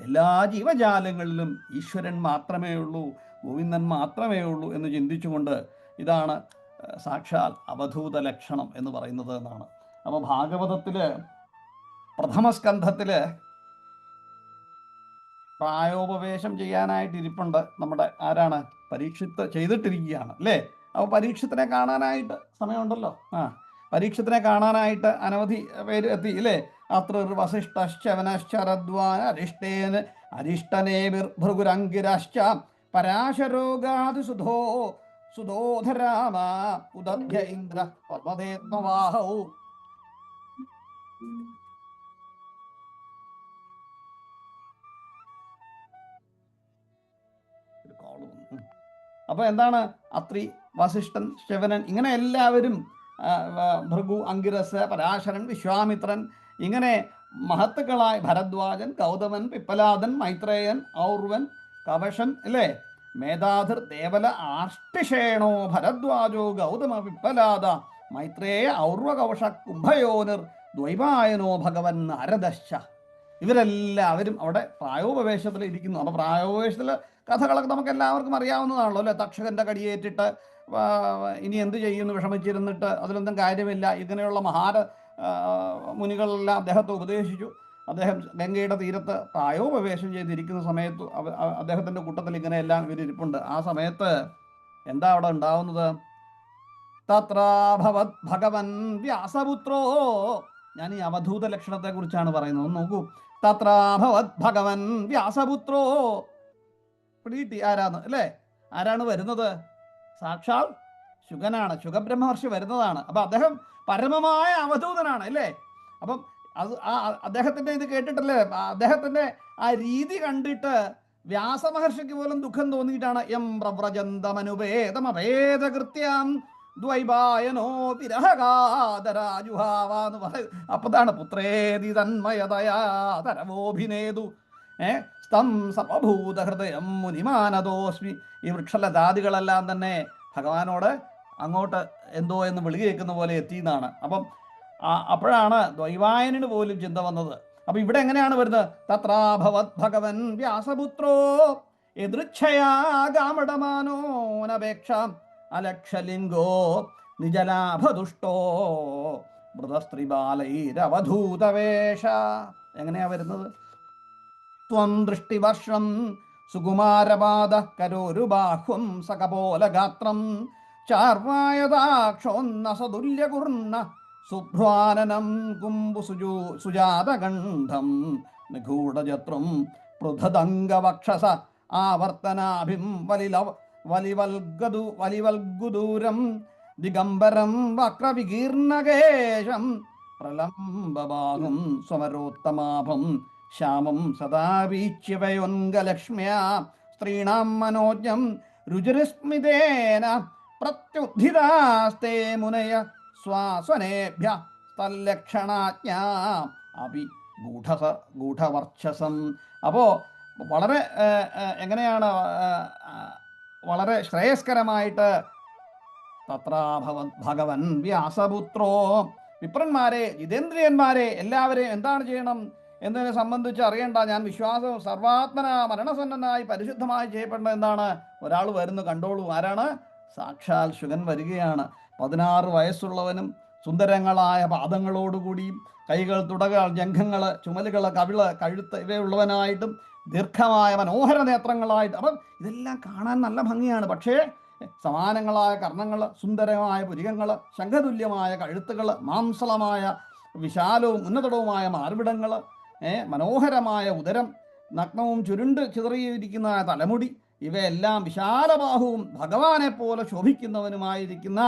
Speaker 2: എല്ലാ ജീവജാലങ്ങളിലും ഈശ്വരൻ മാത്രമേ ഉള്ളൂ, ഗോവിന്ദൻ മാത്രമേ ഉള്ളൂ എന്ന് ചിന്തിച്ചുകൊണ്ട് ഇതാണ് സാക്ഷാൽ അവധൂത ലക്ഷണം എന്ന് പറയുന്നത് എന്നാണ്. അപ്പോൾ ഭാഗവതത്തിൽ പ്രഥമസ്കന്ധത്തിൽ പ്രായോപവേശം ചെയ്യാനായിട്ട് ഇരിപ്പുണ്ട് നമ്മുടെ ആരാണ്, പരീക്ഷിത്ത് ചെയ്തിട്ടിരിക്കുകയാണ്, അല്ലേ? അപ്പോൾ പരീക്ഷത്തിനെ കാണാനായിട്ട് സമയമുണ്ടല്ലോ. പരീക്ഷത്തിനെ കാണാനായിട്ട് അനവധി പേര് എത്തി, ഇല്ലേ? അത്ര വസിഷ്ഠശ്ചവനശ്ചരദ്വാൻ അരിഷ്ടനേ ഭൃഗുരങ്കിരശ്ച പരാശരോഗാദി സുധോധരാമ ഉദഭ്യ ഇന്ദ്ര പർവ്വതേത്മവാഹൗ. അപ്പോൾ എന്താണ്, അത്രി, വസിഷ്ഠൻ, ശവനൻ, ഇങ്ങനെ എല്ലാവരും, ഭൃഗു, അങ്കിരസ്, പരാശരൻ, വിശ്വാമിത്രൻ, ഇങ്ങനെ മഹത്തുക്കളായ ഭരദ്വാജൻ, ഗൗതമൻ, പിപ്പലാദൻ, മൈത്രേയൻ, ഔർവൻ, കവശൻ, അല്ലേ? മേധാധിർ ദേവല ആഷ്ടിഷേണോ ഭരദ്വാജോ ഗൗതമ പിപ്പലാദ മൈത്രേയ ഔർവ കവശ കുംഭയോനിർ ദ്വൈപായനോ ഭഗവൻ നാരദശ്ച. ഇവരെല്ലാവരും അവിടെ പ്രായോപവേശത്തിൽ ഇരിക്കുന്നു. അപ്പോൾ പ്രായോപവേശത്തിൽ കഥകളൊക്കെ നമുക്ക് എല്ലാവർക്കും അറിയാവുന്നതാണല്ലോ, അല്ലേ? തക്ഷകൻ്റെ കടിയേറ്റിട്ട് ഇനി എന്ത് ചെയ്യുമെന്ന് വിഷമിച്ചിരുന്നിട്ട് അതിലൊന്നും കാര്യമില്ല. ഇങ്ങനെയുള്ള മുനികളെല്ലാം അദ്ദേഹത്തെ ഉപദേശിച്ചു. അദ്ദേഹം ഗംഗയുടെ തീരത്ത് പ്രായോപവേശം ചെയ്തിരിക്കുന്ന സമയത്ത് അദ്ദേഹത്തിൻ്റെ കൂട്ടത്തിൽ ഇങ്ങനെയെല്ലാം ഇവരിപ്പുണ്ട്. ആ സമയത്ത് എന്താ അവിടെ ഉണ്ടാവുന്നത്? തത്രാഭവത് ഭഗവൻ വ്യാസപുത്രോ. ഞാൻ ഈ അവധൂത ലക്ഷണത്തെ കുറിച്ചാണ് പറയുന്നത്, ഒന്ന് നോക്കൂ. തത്രാഭവത് ഭഗവൻ വ്യാസപുത്രോ. പിടികിട്ടി ആരാന്ന്, അല്ലേ? ആരാണ് വരുന്നത്? സാക്ഷാൽ ശുഗനാണ്, ശുഗബ്രഹ്മർഷി വരുന്നതാണ്. അപ്പം അദ്ദേഹം പരമമായ അവധൂതനാണ്, അല്ലേ? അപ്പം അദ്ദേഹത്തിൻ്റെ ഇത് കേട്ടിട്ടല്ലേ, അദ്ദേഹത്തിൻ്റെ ആ രീതി കണ്ടിട്ട് വ്യാസമഹർഷിക്ക് പോലും ദുഃഖം തോന്നിയിട്ടാണ് യം പ്രവ്രജന്തമനുപേതമഭേദകൃത്യം ദ്വൈപായനോ വിരഹകാതരാജുഹാവാന്ന് പറയും. അപ്പതാണ് പുത്രേതി തന്മയതയാ തരവോഭിനേതു സ്തം സർവഭൂതഹൃദയം മുനിമാനദോസ്മി. ഈ വൃക്ഷലതാദികളെല്ലാം തന്നെ ഭഗവാനോട് അങ്ങോട്ട് എന്തോ എന്ന് വിളി കേൾക്കുന്ന പോലെ എത്തിയെന്നാണ്. അപ്പം അപ്പോഴാണ് ദ്വൈവായനന് പോലും ചിന്ത വന്നത്. അപ്പം ഇവിടെ എങ്ങനെയാണ് വരുന്നത്? തത്രാഭവത് ഭഗവൻ വ്യാസപുത്രോ യദൃച്ഛയാ ഗാമടമാനോനപേക്ഷാം അലക്ഷലിംഗോ നിജലാഭദുഷ്ടോ മൃതസ്ത്രീബാലൈരവധൂതവേഷ. എങ്ങനെയാ വരുന്നത്? ത്വം ദൃഷ്ടിവർഷം സുകുമാരപാദ കരോരുബാഹ്വം സകപോലഗാത്രം ചാർവായതാക്ഷോന്നസതുല്യകുർന്ന സുഭ്രാനനം സുജാതകണ്ഠം നിഗൂഢജത്രം പൃഥദംഗവക്ഷസ ആവർത്തനാഭിം വലിവൽഗുദൂരം ദിഗംബരം വക്രവികീർണകേശം പ്രലംബബാഹും സ്വമരോത്തമാഭം ശ്യാമം സദാ വീക്ഷ്യവയോൻഗലക്ഷ്മ്യാ സ്ത്രീണാം മനോജ്ഞം രുചിരസ്മിതേന പ്രത്യുദ്ധിതാസ്തേ മുനയ സ്വാസ്വനേഭ്യ തല്ലക്ഷണാജ്ഞാ അഭി ഗൂഢവർച്ചസം. അപ്പോൾ വളരെ എങ്ങനെയാണ് വളരെ ശ്രേയസ്കരമായിട്ട് ഭഗവൻ വ്യാസപുത്രോ വിപ്രന്മാരെ ജിതേന്ദ്രിയന്മാരെ എല്ലാവരെയും എന്താണ് ചെയ്യണം എന്നതിനെ സംബന്ധിച്ച് അറിയണ്ട. ഞാൻ വിശ്വാസം സർവാത്മന മരണസന്നനായി പരിശുദ്ധമായി ചെയ്യപ്പെടേണ്ടത് എന്താണ്? ഒരാൾ വരുന്നു, കണ്ടോളൂ. ആരാണ്? സാക്ഷാൽ ശുഗൻ വരികയാണ്. 16 വയസ്സുള്ളവനും സുന്ദരങ്ങളായ പാദങ്ങളോടുകൂടിയും കൈകൾ, തുടകൾ, ജംഘങ്ങൾ, ചുമലുകൾ, കവിള്, കഴുത്ത് ഇവയുള്ളവനായിട്ടും ദീർഘമായ മനോഹര നേത്രങ്ങളായിട്ട്. അപ്പം ഇതെല്ലാം കാണാൻ നല്ല ഭംഗിയാണ്. പക്ഷേ സമാനങ്ങളായ കർണങ്ങൾ, സുന്ദരമായ പുരികങ്ങൾ, ശംഖതുല്യമായ കഴുത്തുകൾ, മാംസളമായ വിശാലവും ഉന്നതവുമായ മാർവിടങ്ങൾ, മനോഹരമായ ഉദരം, നഗ്നവും ചുരുണ്ട് ചിതറിയിരിക്കുന്ന തലമുടി, ഇവയെല്ലാം വിശാലബാഹുവും ഭഗവാനെ പോലെ ശോഭിക്കുന്നവനുമായിരിക്കുന്ന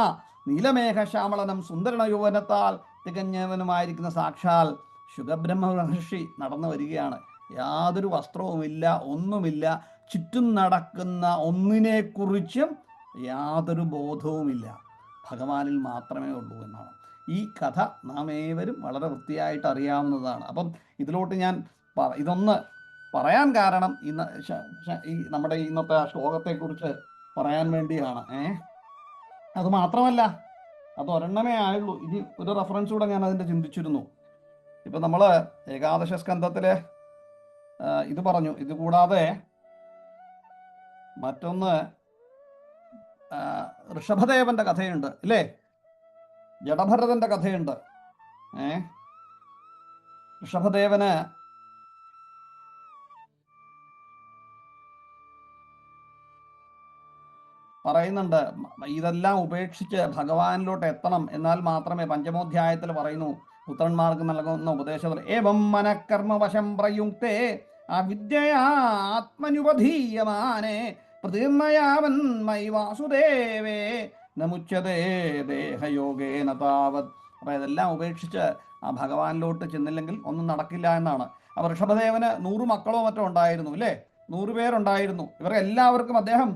Speaker 2: നീലമേഘശ്യാമളനം സുന്ദരണ യൗവനത്താൽ തികഞ്ഞവനുമായിരിക്കുന്ന സാക്ഷാൽ ശുഗബ്രഹ്മ മഹർഷി നടന്നു വരികയാണ്. യാതൊരു വസ്ത്രവുമില്ല, ഒന്നുമില്ല. ചുറ്റും നടക്കുന്ന ഒന്നിനെക്കുറിച്ചും യാതൊരു ബോധവുമില്ല. ഭഗവാനിൽ മാത്രമേ ഉള്ളൂ എന്നാണ്. ഈ കഥ നാം ഏവരും വളരെ വൃത്തിയായിട്ട് അറിയാവുന്നതാണ്. അപ്പം ഇതിലോട്ട് ഞാൻ ഇതൊന്ന് പറയാൻ കാരണം ഈ നമ്മുടെ ഇന്നത്തെ ആ ശ്ലോകത്തെക്കുറിച്ച് പറയാൻ വേണ്ടിയാണ്. അത് മാത്രമല്ല, അത് ഒരെണ്ണമേ ആയുള്ളൂ. ഇനി ഒരു റെഫറൻസ് കൂടെ ഞാൻ അതിൻ്റെ ചിന്തിച്ചിരുന്നു. ഇപ്പം നമ്മൾ ഏകാദശ സ്കന്ധത്തിലെ ഇത് പറഞ്ഞു. ഇത് കൂടാതെ മറ്റൊന്ന് ഋഷഭദേവന്റെ കഥയുണ്ട്, അല്ലേ? ജഡഭരതന്റെ കഥയുണ്ട്. ഋഷഭദേവന് പറയുന്നുണ്ട്, ഇതെല്ലാം ഉപേക്ഷിച്ച് ഭഗവാനിലോട്ട് എത്തണം, എന്നാൽ മാത്രമേ പഞ്ചമോധ്യായത്തിൽ പറയുന്നു പുത്രന്മാർക്ക് നൽകുന്ന ഉപദേശത്തിൽ ഏവം മനഃകർമ്മവശം പ്രയുക്തേ അവിദ്യയാ ആത്മനുപധീയമാനേ പ്രതിർമയാവൻ മൈ വാസുദേവേ നമുച്യതേ ദേഹയോഗേന താവത്. അപ്പോൾ ഇതെല്ലാം ഉപേക്ഷിച്ച് ആ ഭഗവാനിലോട്ട് ചെന്നില്ലെങ്കിൽ ഒന്നും നടക്കില്ല എന്നാണ്. അപ്പോൾ ഋഷഭദേവന് 100 മക്കളോ മറ്റോ ഉണ്ടായിരുന്നു, അല്ലേ? 100 പേരുണ്ടായിരുന്നു. ഇവർക്ക് എല്ലാവർക്കും അദ്ദേഹം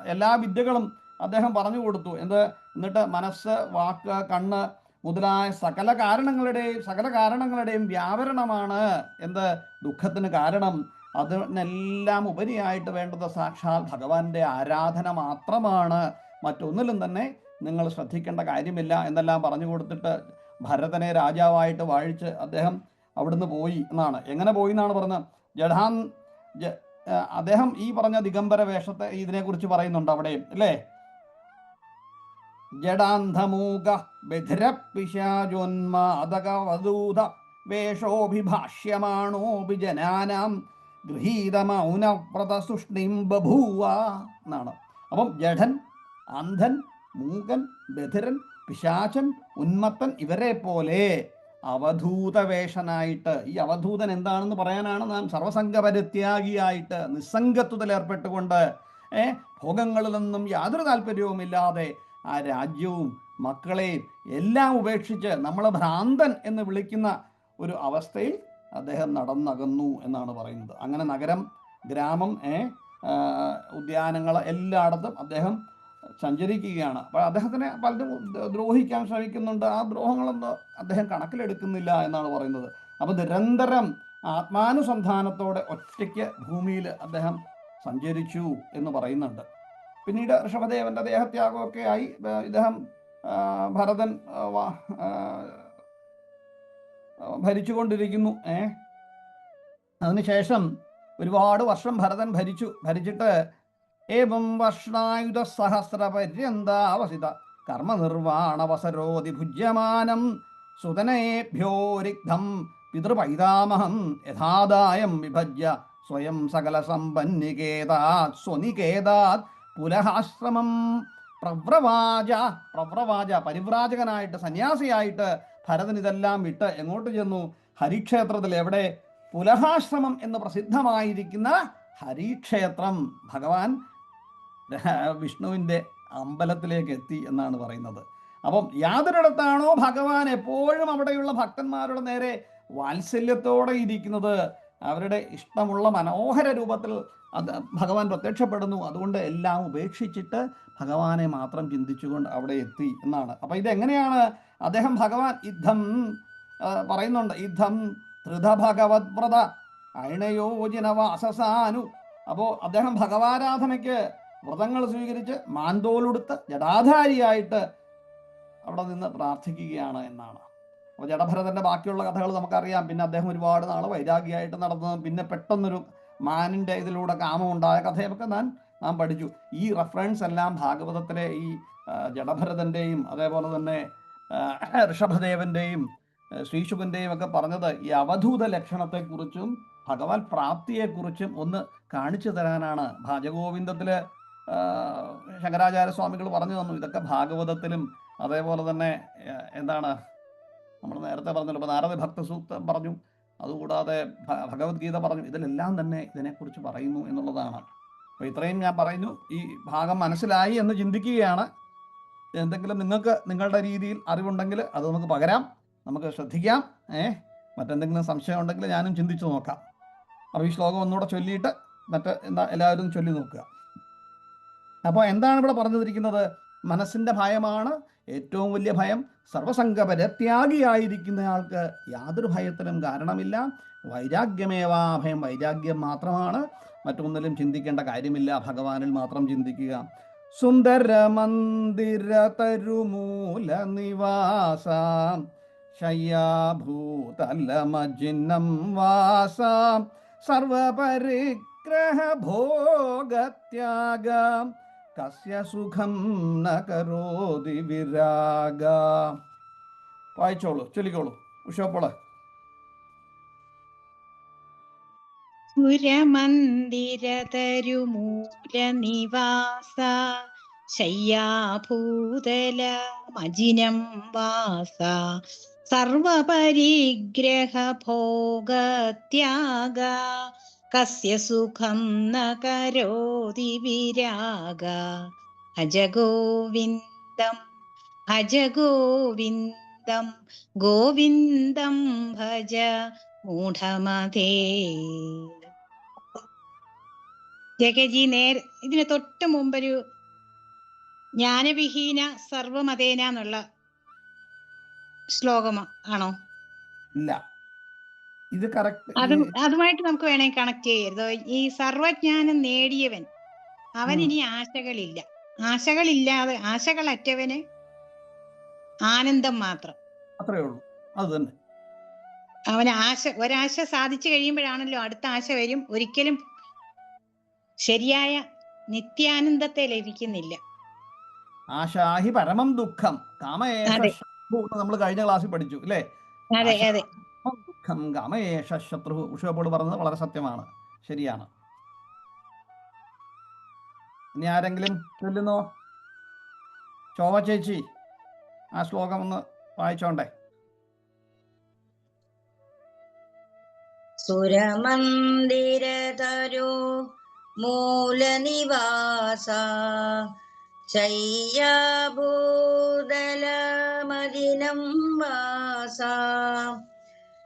Speaker 2: എല്ലാ വിദ്യകളും അദ്ദേഹം പറഞ്ഞു കൊടുത്തു. എന്നിട്ട് മനസ്സ്, വാക്ക്, കണ്ണ് മുതലായ സകല കാരണങ്ങളുടെയും വ്യാപരണമാണ് ദുഃഖത്തിന് കാരണം. അതിനെല്ലാം ഉപരിയായിട്ട് വേണ്ടത് സാക്ഷാൽ ഭഗവാന്റെ ആരാധന മാത്രമാണ്. മറ്റൊന്നിലും തന്നെ നിങ്ങൾ ശ്രദ്ധിക്കേണ്ട കാര്യമില്ല എന്നെല്ലാം പറഞ്ഞു കൊടുത്തിട്ട് ഭരതനെ രാജാവായിട്ട് വാഴിച്ച് അദ്ദേഹം അവിടുന്ന് പോയി എന്നാണ്. എങ്ങനെ പോയി എന്നാണ് പറഞ്ഞത്? അദ്ദേഹം ഈ പറഞ്ഞ ദിഗംബര വേഷത്തെ ഇതിനെക്കുറിച്ച് പറയുന്നുണ്ട് അവിടെയും, അല്ലേ? ജഡാന്ധമൂക ബധിരപിശാചോന്മാദകവദൂത വേഷോഭിഭാഷ്യമാണോപി ജനാനാം ഗൃഹീതമൗനവ്രതസുഷ്ണിം ബഭൂവ എന്നാണ്. അപ്പം ജഡൻ, അന്ധൻ, മൂകൻ, ബധിരൻ, പിശാചൻ, ഉന്മത്തൻ ഇവരെ പോലെ അവധൂതവേഷനായിട്ട്, ഈ അവധൂതൻ എന്താണെന്ന് പറയാനാണ് നാം സർവസംഗപരിത്യാഗിയായിട്ട് നിസ്സംഗത്വത്തിൽ ഏർപ്പെട്ടുകൊണ്ട് ഭോഗങ്ങളിലൊന്നും യാതൊരു താല്പര്യവുമില്ലാതെ ആ രാജ്യവും മക്കളെയും എല്ലാം ഉപേക്ഷിച്ച് നമ്മൾ ഭ്രാന്തൻ എന്ന് വിളിക്കുന്ന ഒരു അവസ്ഥയിൽ അദ്ദേഹം നടന്നകന്നു എന്നാണ് പറയുന്നത്. അങ്ങനെ നഗരം, ഗ്രാമം, ഉദ്യാനങ്ങൾ എല്ലായിടത്തും അദ്ദേഹം സഞ്ചരിക്കുകയാണ്. അപ്പോൾ അദ്ദേഹത്തിനെ പലരും ദ്രോഹിക്കാൻ ശ്രമിക്കുന്നുണ്ട്. ആ ദ്രോഹങ്ങളൊന്നും അദ്ദേഹം കണക്കിലെടുക്കുന്നില്ല എന്നാണ് പറയുന്നത്. അപ്പോൾ നിരന്തരം ആത്മാനുസന്ധാനത്തോടെ ഒറ്റയ്ക്ക് ഭൂമിയിൽ അദ്ദേഹം സഞ്ചരിച്ചു എന്ന് പറയുന്നുണ്ട്. പിന്നീട് ഋഷഭദേവന്റെ ദേഹത്യാഗമൊക്കെ ആയി ഇദ്ദേഹം ഭരതൻ ഭരിച്ചുകൊണ്ടിരിക്കുന്നു. അതിനുശേഷം ഒരുപാട് വർഷം ഭരതൻ ഭരിച്ചിട്ട് ഏവം വർഷായുധ സഹസ്രപര്യന്താവസിത കർമ്മനിർവാണവസരോധി ഭുജ്യമാനം സുതനേഭ്യോ രിഗ്ധം പിതൃപൈതാമഹം യഥാദായം വിഭജ്യ സ്വയം സകല സമ്പന്നികേതാത് സ്വനികേതാത് പുലഹാശ്രമം പ്രവ്രവാച പരിവ്രാജകനായിട്ട് സന്യാസിയായിട്ട് ഭരതൻ ഇതെല്ലാം വിട്ട് എങ്ങോട്ട് ചെന്നു? ഹരിക്ഷേത്രത്തിൽ. എവിടെ? പുലഹാശ്രമം എന്ന് പ്രസിദ്ധമായിരിക്കുന്ന ഹരിക്ഷേത്രം, ഭഗവാൻ വിഷ്ണുവിൻ്റെ അമ്പലത്തിലേക്ക് എത്തി എന്നാണ് പറയുന്നത്. അപ്പം യാതൊരിടത്താണോ ഭഗവാൻ എപ്പോഴും അവിടെയുള്ള ഭക്തന്മാരുടെ നേരെ വാത്സല്യത്തോടെ ഇരിക്കുന്നത്, അവരുടെ ഇഷ്ടമുള്ള മനോഹര രൂപത്തിൽ അത് ഭഗവാൻ പ്രത്യക്ഷപ്പെടുന്നു. അതുകൊണ്ട് എല്ലാം ഉപേക്ഷിച്ചിട്ട് ഭഗവാനെ മാത്രം ചിന്തിച്ചുകൊണ്ട് അവിടെ എത്തി എന്നാണ്. അപ്പം ഇതെങ്ങനെയാണ് അദ്ദേഹം ഭഗവാൻ യുദ്ധം പറയുന്നുണ്ട്. യുദ്ധം ത്രിധ ഭഗവത് വ്രത അയണയോജന വാസസാനു. അപ്പോൾ അദ്ദേഹം ഭഗവാരാധനയ്ക്ക് വ്രതങ്ങൾ സ്വീകരിച്ച് മാന്തോലുടുത്ത് ജടാധാരിയായിട്ട് അവിടെ നിന്ന് പ്രാർത്ഥിക്കുകയാണ് എന്നാണ്. അപ്പോൾ ജഡഭരതൻ്റെ ബാക്കിയുള്ള കഥകൾ നമുക്കറിയാം. പിന്നെ അദ്ദേഹം ഒരുപാട് നാൾ വൈരാഗ്യമായിട്ട് നടന്നതും പിന്നെ പെട്ടെന്നൊരു മാനിൻ്റെ ഇതിലൂടെ കാമം ഉണ്ടായ കഥയൊക്കെ നാം പഠിച്ചു. ഈ റെഫറൻസ് എല്ലാം ഭാഗവതത്തിലെ ഈ ജഡഭരതൻ്റെയും അതേപോലെ തന്നെ ഋഷഭദേവൻ്റെയും ശ്രീശുകൻ്റെയും ഒക്കെ പറഞ്ഞത് ഈ അവധൂത ലക്ഷണത്തെക്കുറിച്ചും ഭഗവത് പ്രാപ്തിയെക്കുറിച്ചും ഒന്ന് കാണിച്ചു തരാനാണ്. ഭജഗോവിന്ദത്തിൽ ശങ്കരാചാര്യസ്വാമികൾ പറഞ്ഞു തന്നു. ഇതൊക്കെ ഭാഗവതത്തിലും അതേപോലെ തന്നെ എന്താണ് നമ്മൾ നേരത്തെ പറഞ്ഞല്ലോ, ഇപ്പോൾ നാരദ ഭക്തസൂക്തം പറഞ്ഞു, അതുകൂടാതെ ഭഗവത്ഗീത പറഞ്ഞു. ഇതിലെല്ലാം തന്നെ ഇതിനെക്കുറിച്ച് പറയുന്നു എന്നുള്ളതാണ്. അപ്പോൾ ഇത്രയും ഞാൻ പറയുന്നു. ഈ ഭാഗം മനസ്സിലായി എന്ന് ചിന്തിക്കുകയാണ്. എന്തെങ്കിലും നിങ്ങൾക്ക് നിങ്ങളുടെ രീതിയിൽ അറിവുണ്ടെങ്കിൽ അത് നമുക്ക് പകരാം, നമുക്ക് ശ്രദ്ധിക്കാം. മറ്റെന്തെങ്കിലും സംശയം ഉണ്ടെങ്കിൽ ഞാനും ചിന്തിച്ചു നോക്കാം. അപ്പോൾ ഈ ശ്ലോകം ഒന്നുകൂടെ ചൊല്ലിയിട്ട് എല്ലാവരും ചൊല്ലി നോക്കുക. അപ്പോൾ എന്താണ് ഇവിടെ പറഞ്ഞിരിക്കുന്നത്? മനസ്സിൻ്റെ ഭയമാണ് ഏറ്റവും വലിയ ഭയം. സർവസംഗപരിത്യാഗിയായിരിക്കുന്നയാൾക്ക് യാതൊരു ഭയത്തിനും കാരണമില്ല. വൈരാഗ്യമേവാ ഭയം, വൈരാഗ്യം മാത്രമാണ്. മറ്റൊന്നിലും ചിന്തിക്കേണ്ട കാര്യമില്ല, ഭഗവാനിൽ മാത്രം ചിന്തിക്കുക. സുന്ദര മന്ദിര തരുമൂല നിവാസ ശയ്യാഭൂതലമജിനം വാസ സർവപരിഗ്രഹ ഭോഗത്യാഗ കസ്യ സുഖം ന കരോതി വിരാഗ. വായിച്ചോളൂ, ചൊല്ലിക്കോളൂ ഉഷോപ്പോള്.
Speaker 5: പുരമന്ദിരതരുമൂല നിവാസ ശയ്യാഭൂതല മജിനം വാസ സർവപരിഗ്രഹ ഭോഗത്യാഗ കസ്യ സുഖം ന കരോതി വിരാഗ. ഭജ ഗോവിന്ദം ഭജ ഗോവിന്ദം ഗോവിന്ദം ഭജ മൂഢമതേ. ജഗജി ഇതിന് തൊട്ട് മുമ്പൊരു ജ്ഞാനവിഹീന സർവമതേന എന്നുള്ള ശ്ലോകം ആണോ?
Speaker 2: ഇല്ല, ഇത് കറക്റ്റ്.
Speaker 5: അതുമായിട്ട് നമുക്ക് വേണമെങ്കിൽ കണക്ട് ചെയ്യരുത്. ഈ സർവജ്ഞാനം നേടിയവൻ അവൻ ഇനി ആശകളില്ല. ആശകളില്ലാതെ ആശകളറ്റവന് ആനന്ദം മാത്രം.
Speaker 2: അത്രേ ഉള്ളൂ, അത് തന്നെ.
Speaker 5: അവന് ഒരാശ സാധിച്ചു കഴിയുമ്പോഴാണല്ലോ അടുത്ത ആശ വരും. ഒരിക്കലും ശരിയായ നിത്യാനന്ദത്തെ ലഭിക്കുന്നില്ല.
Speaker 2: ആശാഹി പരമം ദുഃഖം കാമയേഷ നമ്മൾ കഴിഞ്ഞ ക്ലാസ്സിൽ പഠിച്ചു അല്ലേ?
Speaker 5: അതെ അതെ.
Speaker 2: ദുഃഖം കാമയേഷ ശത്രു. ഉഷയോട് പറഞ്ഞത് വളരെ സത്യമാണ്, ശരിയാണ്. ഇനി ആരെങ്കിലും ചൊല്ലുന്നോ? ശോഭ ചേച്ചി ആ ശ്ലോകം ഒന്ന് വായിച്ചോണ്ടേ.
Speaker 7: സുരമന്ദിരതരു മൂലനിവാസ ശയ്യാഭൂതലമദിനം വാസ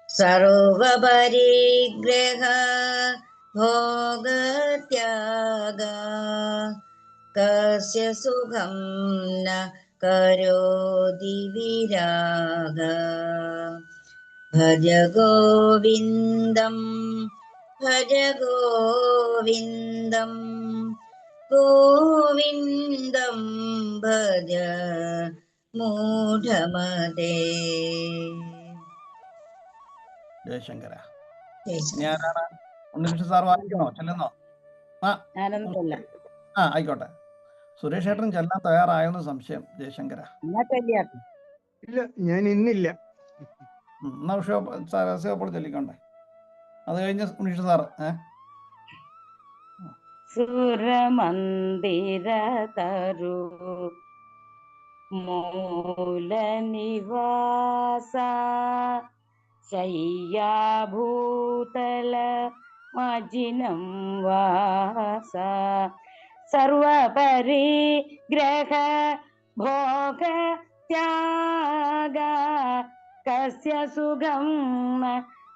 Speaker 7: സർവപരിഗ്രഹ ഭോഗത്യാഗ കസ്യ സുഖം ന കരോതി വിരാഗ. ഭജ ഗോവിന്ദം ഭജ ഗോവിന്ദം ഗോവിന്ദം ഭജ മൂഢമതേ.
Speaker 2: ജയശങ്കര. സാർ വായിക്കണോ? ചെല്ലുന്നോ? ആയിക്കോട്ടെ. സുരേഷ് ഏട്ടൻ ചെല്ലാൻ തയ്യാറായെന്ന് സംശയം. ജയശങ്കര
Speaker 1: ഇല്ല, ഞാൻ ഇന്നില്ല.
Speaker 2: എന്നാ ശിവപ്പോൾ ചൊല്ലിക്കോണ്ടേ. അത് കഴിഞ്ഞ് ഉണ്ണീഷ് സാറ്
Speaker 3: സുരമന്ദിര തരു മൂലനിവാസ ശയ്യാഭൂതല മജിനം വാസ സർവപരിഗ്രഹ ഭോഗ ത്യാഗ കസ്യ സുഖം ന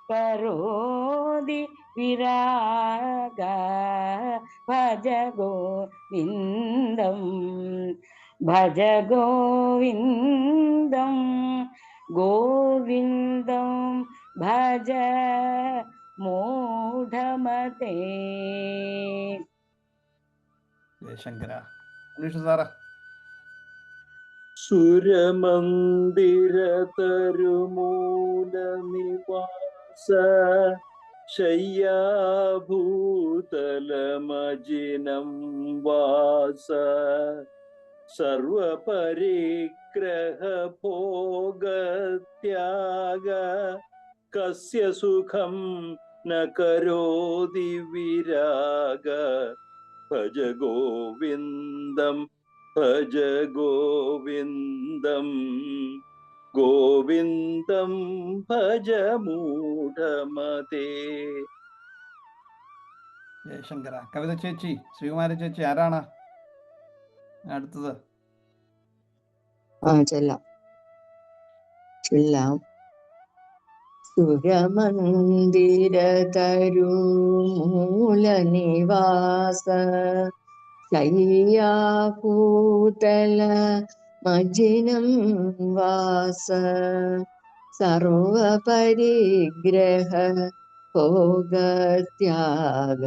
Speaker 3: കരോതി വിരാഗ ഭജ ഗോവിന്ദം ഭജ ഗോവിന്ദം ഗോവിന്ദം ഭജ മൂഢമതേ.
Speaker 2: ജയശങ്കര. ഉണ്ണീഷ് സാറ്.
Speaker 6: സുരമന്ദിര തരുമൂല നിവാസ ശയ്യാഭൂതലമജിനം വാസ സർവപരിഗ്രഹ ഭോഗത്യാഗ കസ്യ സുഖം ന കരോതി വിരാഗ ഭജ ഗോവിന്ദം ഭജ ഗോവിന്ദം ഗോവിന്ദം ഭജ മൂഢമതേ.
Speaker 2: ജയശങ്കര. കവിത ചേച്ചി, ശ്രീകുമാരി ചേച്ചി ആരാണ് അടുത്തത്?
Speaker 4: ചൊല്ലാം. സുരമന്ദിര തരുമൂല നിവാസ ശയ്യാഭൂതല മജിനം വാസ സർവപരിഗ്രഹ ഭോഗത്യാഗ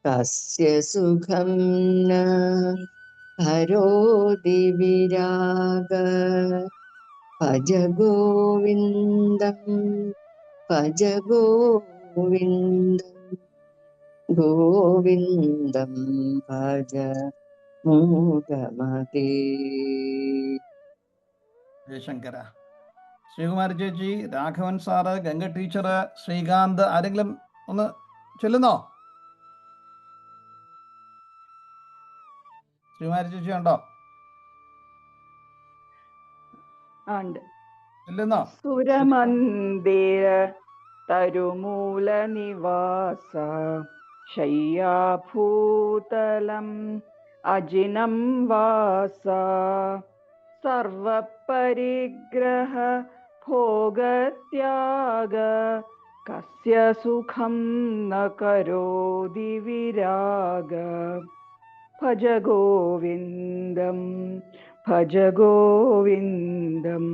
Speaker 4: കസ്യ സുഖം ന കരോതി വിരാഗ ഭജ ഗോവിന്ദം ഭജ ഗോവിന്ദം ഗോവിന്ദം ഭജ മൂഢമതേ.
Speaker 2: ജയശങ്കര. ശ്രീകുമാരി ചേച്ചി, രാഘവൻ സാറ്, ഗംഗ ടീച്ചർ, ശ്രീകാന്ത് ആരെങ്കിലും ഒന്ന് ചൊല്ലുന്നോ? ശ്രീകുമാരി ചേച്ചി ഉണ്ടോ? ചൊല്ലുന്നോ?
Speaker 8: സുരമന്ദിര തരുമൂല നിവാസ ശയ്യാഭൂതലം അജിനം വാസ സർവപരിഗ്രഹ ഭോഗത്യാഗ കസ്യ സുഖം ന കരോതി വിരാഗ ഭജ ഗോവിന്ദം ഭജ ഗോവിന്ദം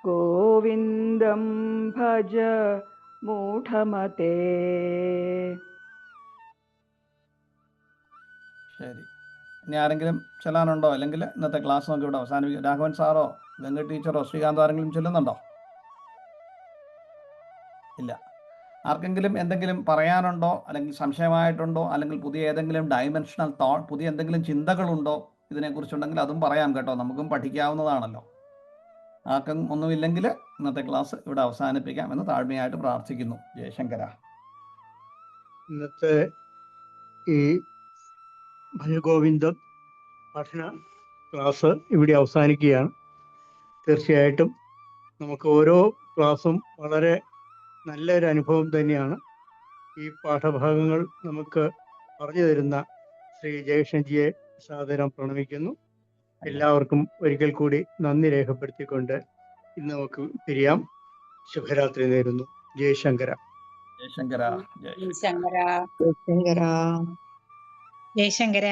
Speaker 8: ഗോവിന്ദം ഭജ മൂഢമതേ.
Speaker 2: ശരി. ഇനി ആരെങ്കിലും ചെല്ലാനുണ്ടോ? അല്ലെങ്കിൽ ഇന്നത്തെ ക്ലാസ് നമുക്ക് ഇവിടെ അവസാനിപ്പിക്കും. രാഘവൻ സാറോ ഗംഗ ടീച്ചറോ ശ്രീകാന്ത് ആരെങ്കിലും ചെല്ലുന്നുണ്ടോ? ഇല്ല. ആർക്കെങ്കിലും എന്തെങ്കിലും പറയാനുണ്ടോ, അല്ലെങ്കിൽ സംശയമായിട്ടുണ്ടോ, അല്ലെങ്കിൽ പുതിയ ഏതെങ്കിലും ഡയമെൻഷണൽ തോട്ട്, പുതിയ എന്തെങ്കിലും ചിന്തകളുണ്ടോ ഇതിനെക്കുറിച്ചുണ്ടെങ്കിൽ അതും പറയാം കേട്ടോ. നമുക്കും പഠിക്കാവുന്നതാണല്ലോ. ആർക്കും ഒന്നുമില്ലെങ്കിൽ ഇന്നത്തെ ക്ലാസ് ഇവിടെ അവസാനിപ്പിക്കാം എന്ന് താഴ്മയായിട്ട് പ്രാർത്ഥിക്കുന്നു. ജയശങ്കര.
Speaker 1: ഇന്നത്തെ ഈ ഭജഗോവിന്ദം പഠന ക്ലാസ് ഇവിടെ അവസാനിക്കുകയാണ്. തീർച്ചയായിട്ടും നമുക്ക് ഓരോ ക്ലാസ്സും വളരെ നല്ലൊരു അനുഭവം തന്നെയാണ്. ഈ പാഠഭാഗങ്ങൾ നമുക്ക് പറഞ്ഞു തരുന്ന ശ്രീ ജയകൃഷ്ണൻജിയെ സാദരം പ്രണമിക്കുന്നു. എല്ലാവർക്കും ഒരിക്കൽ കൂടി നന്ദി രേഖപ്പെടുത്തിക്കൊണ്ട് ഇന്ന് നമുക്ക് പിരിയാം. ശുഭരാത്രി നേരുന്നു. ജയശങ്കര.
Speaker 2: ജയശങ്കര.
Speaker 3: ശങ്കര
Speaker 4: ശങ്കര.
Speaker 5: ജയശങ്കര.
Speaker 2: ജയശങ്കര.